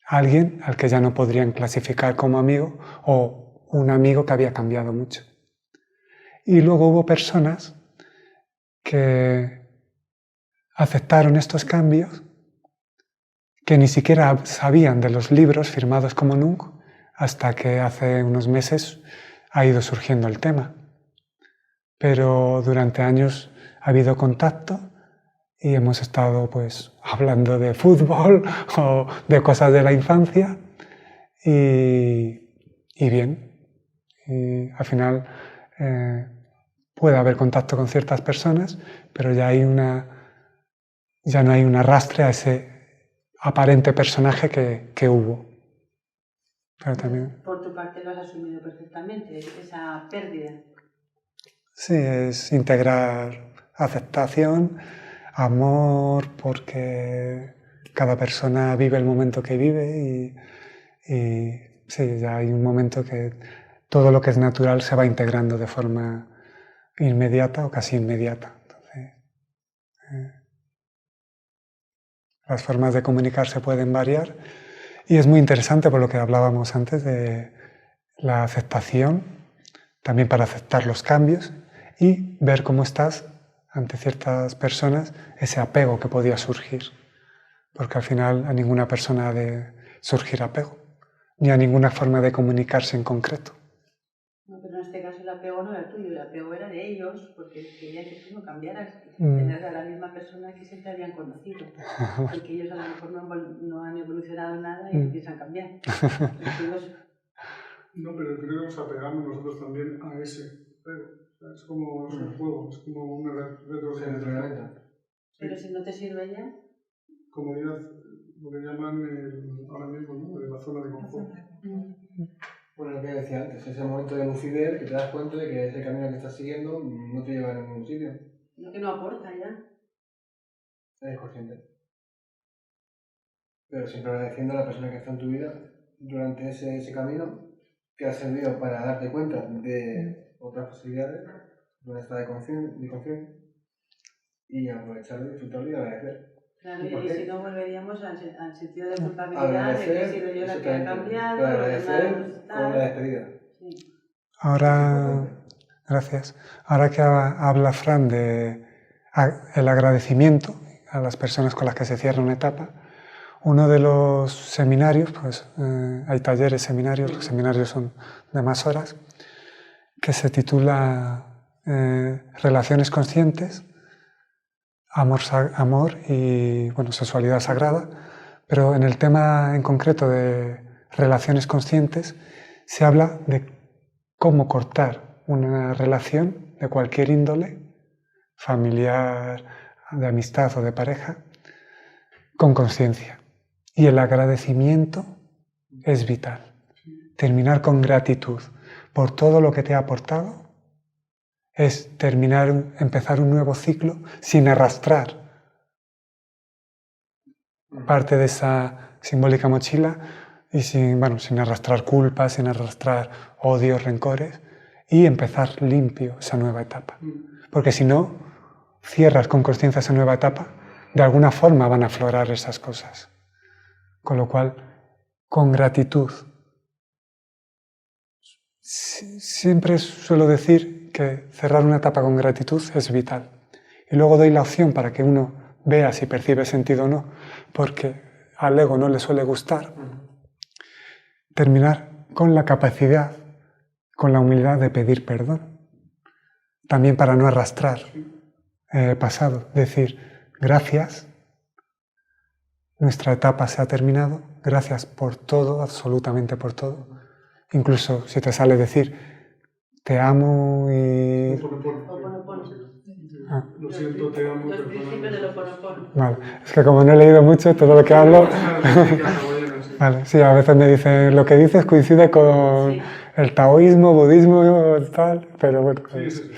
alguien al que ya no podrían clasificar como amigo o un amigo que había cambiado mucho. Y luego hubo personas que aceptaron estos cambios, que ni siquiera sabían de los libros firmados como Nunc, hasta que hace unos meses ha ido surgiendo el tema. Pero durante años ha habido contacto y hemos estado pues hablando de fútbol o de cosas de la infancia y bien. Y al final puede haber contacto con ciertas personas, pero ya no hay un arrastre a ese aparente personaje que hubo. pero también... Por tu parte lo has asumido perfectamente, esa pérdida. Sí, es integrar aceptación, amor, porque cada persona vive el momento que vive y sí, ya hay un momento que todo lo que es natural se va integrando de forma inmediata o casi inmediata. Entonces, las formas de comunicarse pueden variar y es muy interesante por lo que hablábamos antes de la aceptación, también para aceptar los cambios y ver cómo estás ante ciertas personas, ese apego que podía surgir. Porque al final a ninguna persona ha de surgir apego, ni a ninguna forma de comunicarse en concreto. No, pero en este caso el apego no era tuyo, el apego era de ellos, porque querían que tú no cambiaras, tener a la misma persona que siempre habían conocido, porque ellos a lo mejor no han evolucionado nada y empiezan a cambiar. No, pero creo que nos apegamos nosotros también a ese apego. Es como un juego, es como una retroalimentación. Pero si no te sirve ya... Comodidad, lo que llaman ahora mismo, ¿no? La zona de confort. Bueno, lo que decía antes, ese momento de lucidez que te das cuenta de que ese camino que estás siguiendo no te lleva a ningún sitio. Lo que no aporta ya. Eres consciente. Pero siempre agradeciendo a la persona que está en tu vida durante ese camino que ha servido para darte cuenta de otras posibilidades, de un estado de conciencia y aprovecharlo, disfrutarlo y agradecer. Claro, y si no volveríamos al sentido de culpabilidad, de que he sido yo la que ha cambiado, agradecer con la despedida. Sí. Ahora, gracias. Ahora que habla Fran de el agradecimiento a las personas con las que se cierra una etapa, uno de los seminarios, pues hay talleres, seminarios, los seminarios son de más horas, que se titula Relaciones conscientes, amor y bueno, sexualidad sagrada, pero en el tema en concreto de relaciones conscientes se habla de cómo cortar una relación de cualquier índole, familiar, de amistad o de pareja, con conciencia. Y el agradecimiento es vital. Terminar con gratitud por todo lo que te ha aportado es empezar un nuevo ciclo sin arrastrar parte de esa simbólica mochila y sin arrastrar culpas, sin arrastrar odios, rencores y empezar limpio esa nueva etapa. Porque si no, cierras con conciencia esa nueva etapa, de alguna forma van a aflorar esas cosas. Con lo cual, con gratitud. Siempre suelo decir que cerrar una etapa con gratitud es vital. Y luego doy la opción para que uno vea si percibe sentido o no, porque al ego no le suele gustar. Terminar con la capacidad, con la humildad de pedir perdón. También para no arrastrar pasado. Decir, gracias, nuestra etapa se ha terminado, gracias por todo, absolutamente por todo. Incluso si te sale decir, te amo y... Lo siento, te amo. Los principios del Ho'oponopono. Vale. Es que como no he leído mucho, todo lo que hablo... Vale, sí, a veces me dicen, lo que dices coincide con el taoísmo, budismo, tal, pero bueno... Sí, sí.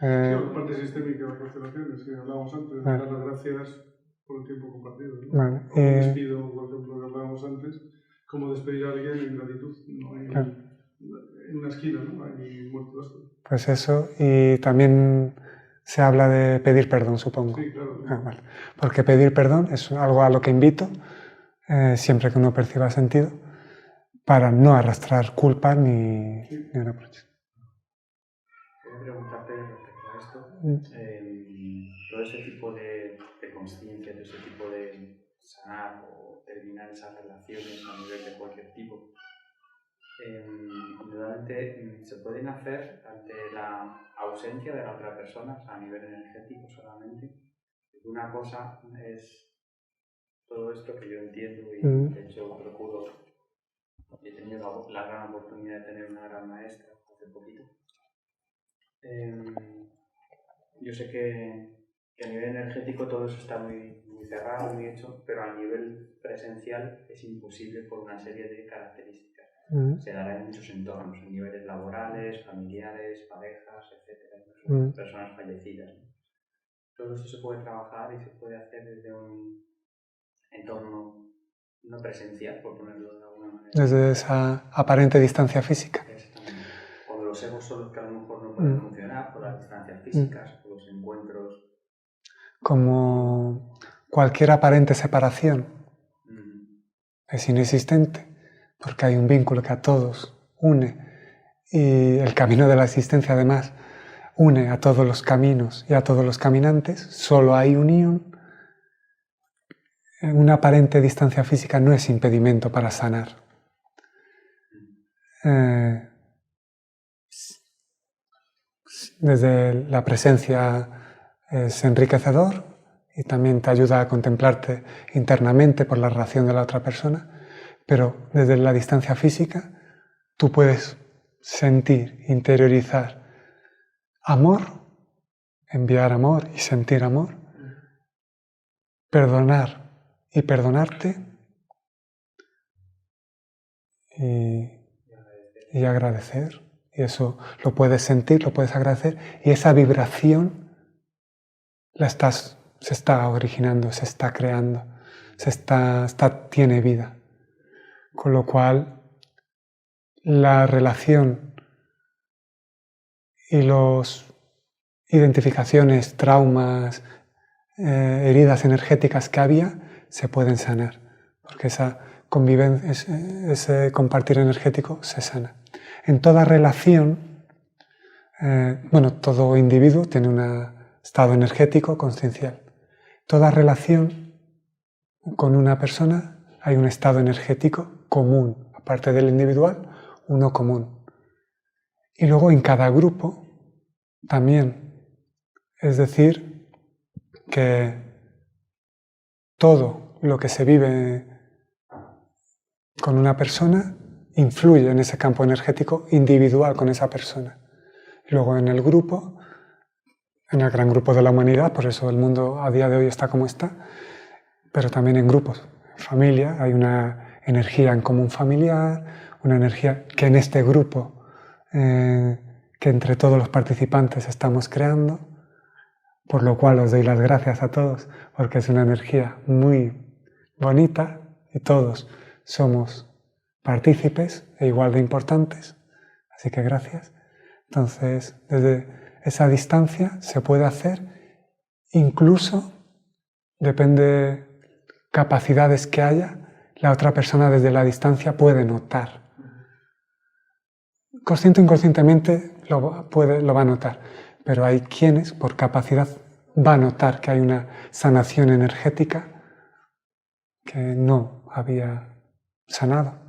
La parte sistémica de las constelaciones, sí, hablábamos antes, de dar las gracias por el tiempo compartido, ¿no? Vale. Como despido, por ejemplo, que hablábamos antes, como despedir a alguien en gratitud, no en una esquina, ¿no? Ahí muerto esto. Pues eso, y también se habla de pedir perdón, supongo. Sí, claro. Vale. Porque pedir perdón es algo a lo que invito, siempre que uno perciba sentido, para no arrastrar culpa ni reproches. Quiero preguntarte respecto a esto, todo este tipo de conciencia, todo este tipo de sanar o terminar esas relaciones a nivel de cualquier tipo, indudablemente se pueden hacer ante la ausencia de la otra persona, a nivel energético solamente. Una cosa es todo esto que yo entiendo y de hecho procuro, he tenido la gran oportunidad de tener una gran maestra hace poquito. Yo sé que a nivel energético todo eso está muy cerrado, muy hecho, pero a nivel presencial es imposible por una serie de características. Se dará en muchos entornos, en niveles laborales, familiares, parejas, etc. Personas fallecidas, ¿no? Todo esto se puede trabajar y se puede hacer desde un entorno no presencial, por ponerlo de alguna manera. Desde esa aparente distancia física. Exactamente. O de los egos solos que a lo mejor no pueden funcionar por las distancias físicas, por los encuentros. Como cualquier aparente separación es inexistente, porque hay un vínculo que a todos une, y el camino de la existencia además une a todos los caminos y a todos los caminantes. Solo hay unión. Una aparente distancia física no es impedimento para sanar. Desde la presencia es enriquecedor y también te ayuda a contemplarte internamente por la relación de la otra persona, pero desde la distancia física tú puedes sentir, interiorizar amor, enviar amor y sentir amor, perdonar y perdonarte y agradecer. Y eso lo puedes sentir, lo puedes agradecer, y esa vibración se está originando, se está creando, tiene vida. Con lo cual la relación y las identificaciones, traumas, heridas energéticas que había, se pueden sanar, porque esa convivencia, ese compartir energético se sana. En toda relación, todo individuo tiene un estado energético consciencial. Toda relación con una persona hay un estado energético común, aparte del individual, uno común. Y luego en cada grupo también, es decir, que todo lo que se vive con una persona influye en ese campo energético individual con esa persona. Y luego en el grupo, en el gran grupo de la humanidad, por eso el mundo a día de hoy está como está, pero también en grupos, en familia, hay una energía en común familiar, una energía que en este grupo, que entre todos los participantes estamos creando, por lo cual os doy las gracias a todos, porque es una energía muy bonita y todos somos partícipes e igual de importantes, así que gracias. Entonces, desde esa distancia se puede hacer, incluso, depende capacidades que haya, la otra persona desde la distancia puede notar. Consciente o inconscientemente lo va a notar, pero hay quienes, por capacidad, va a notar que hay una sanación energética que no había sanado.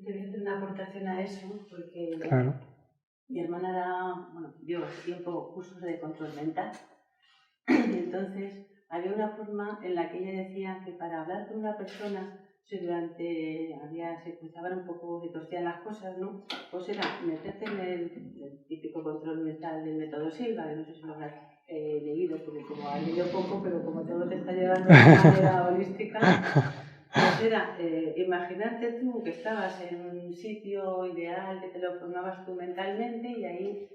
Quería hacer una aportación a eso, porque Claro. mi hermana dio hace tiempo cursos de control mental. Y entonces había una forma en la que ella decía que para hablar con una persona, si se cruzaban un poco, se torcían las cosas, ¿no? Pues era meterte en el típico control mental del método Silva, que no sé si lo habrás leído, porque como has leído poco, pero como todo te está llevando de manera holística, pues era imaginarte tú que estabas en un sitio ideal, que te lo formabas tú mentalmente, y ahí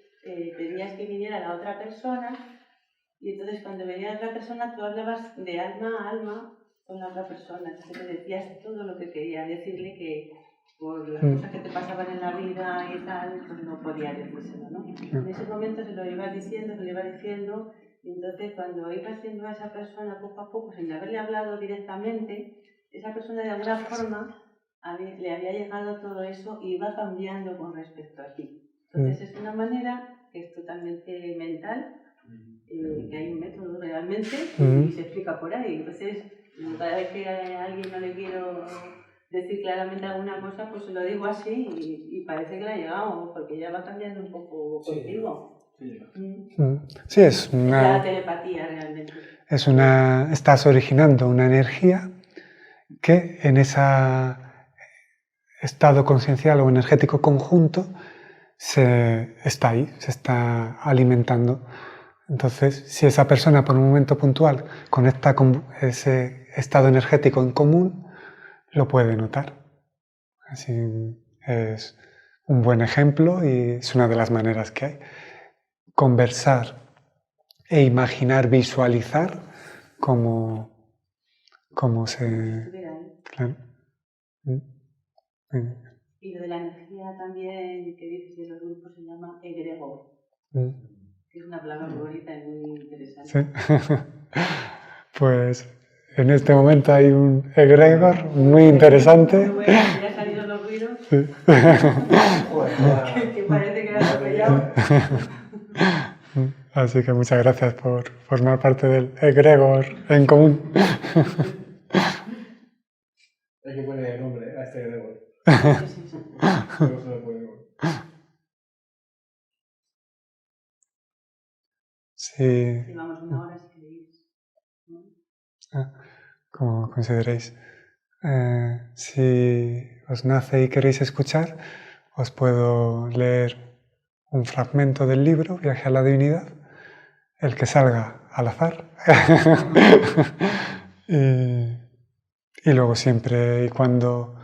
pedías que viniera la otra persona, y entonces cuando venía la otra persona tú hablabas de alma a alma con la otra persona, entonces le decías todo lo que querías decirle, que por las cosas que te pasaban en la vida y tal, pues no podías decírselo, ¿no? En ese momento se lo ibas diciendo, y entonces cuando ibas haciendo a esa persona poco a poco, sin haberle hablado directamente, esa persona de alguna forma le había llegado todo eso y iba cambiando con respecto a ti. Entonces es una manera que es totalmente mental, que hay un método realmente y se explica por ahí. Entonces, cada vez que a alguien no le quiero decir claramente alguna cosa, pues se lo digo así y parece que le ha llegado, porque ya va cambiando un poco contigo. Sí, es una... La telepatía realmente. Estás originando una energía que en ese estado consciencial o energético conjunto está ahí, se está alimentando. Entonces, si esa persona por un momento puntual conecta con estado energético en común lo puede notar. Así es un buen ejemplo y es una de las maneras que hay. Conversar e imaginar, visualizar cómo se... Claro. Y lo de la energía también que dices de los grupos se llama egregor, que es una palabra muy bonita y muy interesante. Sí. Pues en este momento hay un egregor muy interesante. Bueno, ya han salido los ruidos. Sí. Que parece que lo has atropellado. Así que muchas gracias por formar parte del egregor en común. Hay que poner el nombre a este egregor. Sí, sí. No se lo ponemos. Sí. Llevamos una hora si queréis, ¿no? Como consideréis. Si os nace y queréis escuchar, os puedo leer un fragmento del libro, Viaje a la Divinidad, el que salga al azar. y luego siempre y cuando,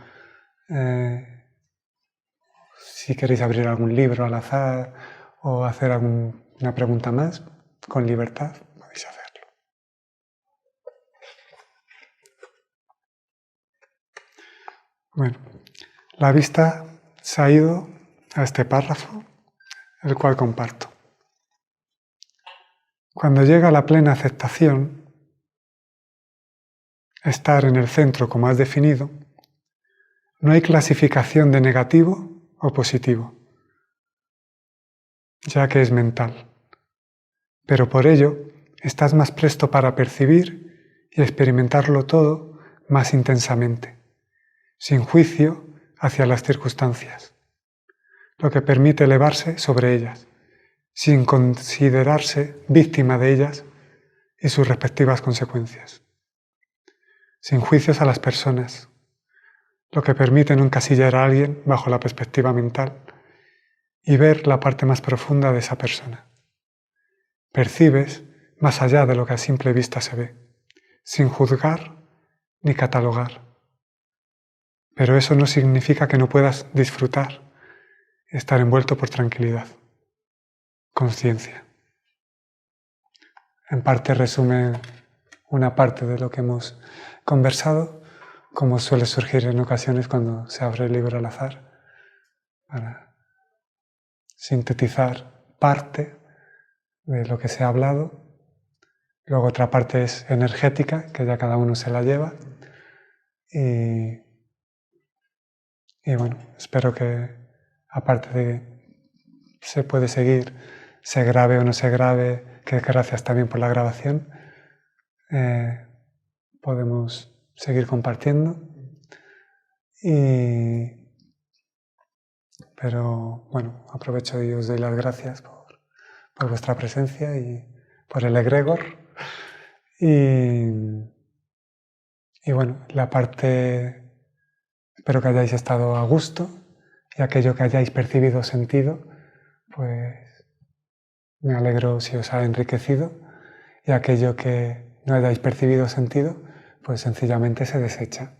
si queréis abrir algún libro al azar o hacer alguna pregunta más, con libertad podéis hacerlo. Bueno, la vista se ha ido a este párrafo, el cual comparto. Cuando llega la plena aceptación, estar en el centro como has definido, no hay clasificación de negativo o positivo, ya que es mental. Pero por ello, estás más presto para percibir y experimentarlo todo más intensamente, sin juicio hacia las circunstancias, lo que permite elevarse sobre ellas, sin considerarse víctima de ellas y sus respectivas consecuencias, sin juicios a las personas, lo que permite no encasillar a alguien bajo la perspectiva mental y ver la parte más profunda de esa persona. Percibes más allá de lo que a simple vista se ve, sin juzgar ni catalogar. Pero eso no significa que no puedas disfrutar, estar envuelto por tranquilidad, conciencia. En parte resume una parte de lo que hemos conversado, como suele surgir en ocasiones cuando se abre el libro al azar, para sintetizar parte de lo que se ha hablado. Luego otra parte es energética, que ya cada uno se la lleva. Y bueno, espero que, aparte de se puede seguir, se grabe o no se grabe, que gracias también por la grabación, podemos seguir compartiendo. Pero bueno, aprovecho y os doy las gracias por vuestra presencia y por el egregor. Y bueno, la parte... Espero que hayáis estado a gusto y aquello que hayáis percibido o sentido, pues me alegro si os ha enriquecido, y aquello que no hayáis percibido o sentido, pues sencillamente se desecha.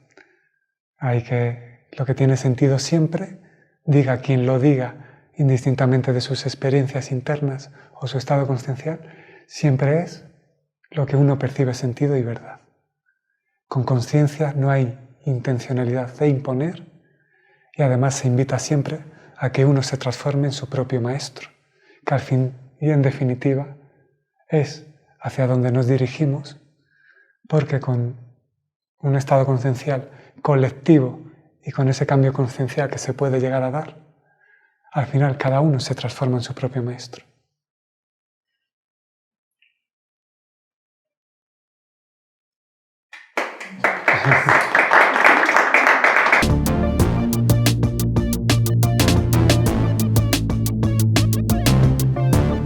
Hay que, lo que tiene sentido siempre, diga quien lo diga, indistintamente de sus experiencias internas o su estado consciencial, siempre es lo que uno percibe sentido y verdad. Con conciencia no hay intencionalidad de imponer, y además se invita siempre a que uno se transforme en su propio maestro, que al fin y en definitiva es hacia donde nos dirigimos, porque con un estado conciencial colectivo y con ese cambio conciencial que se puede llegar a dar, al final cada uno se transforma en su propio maestro.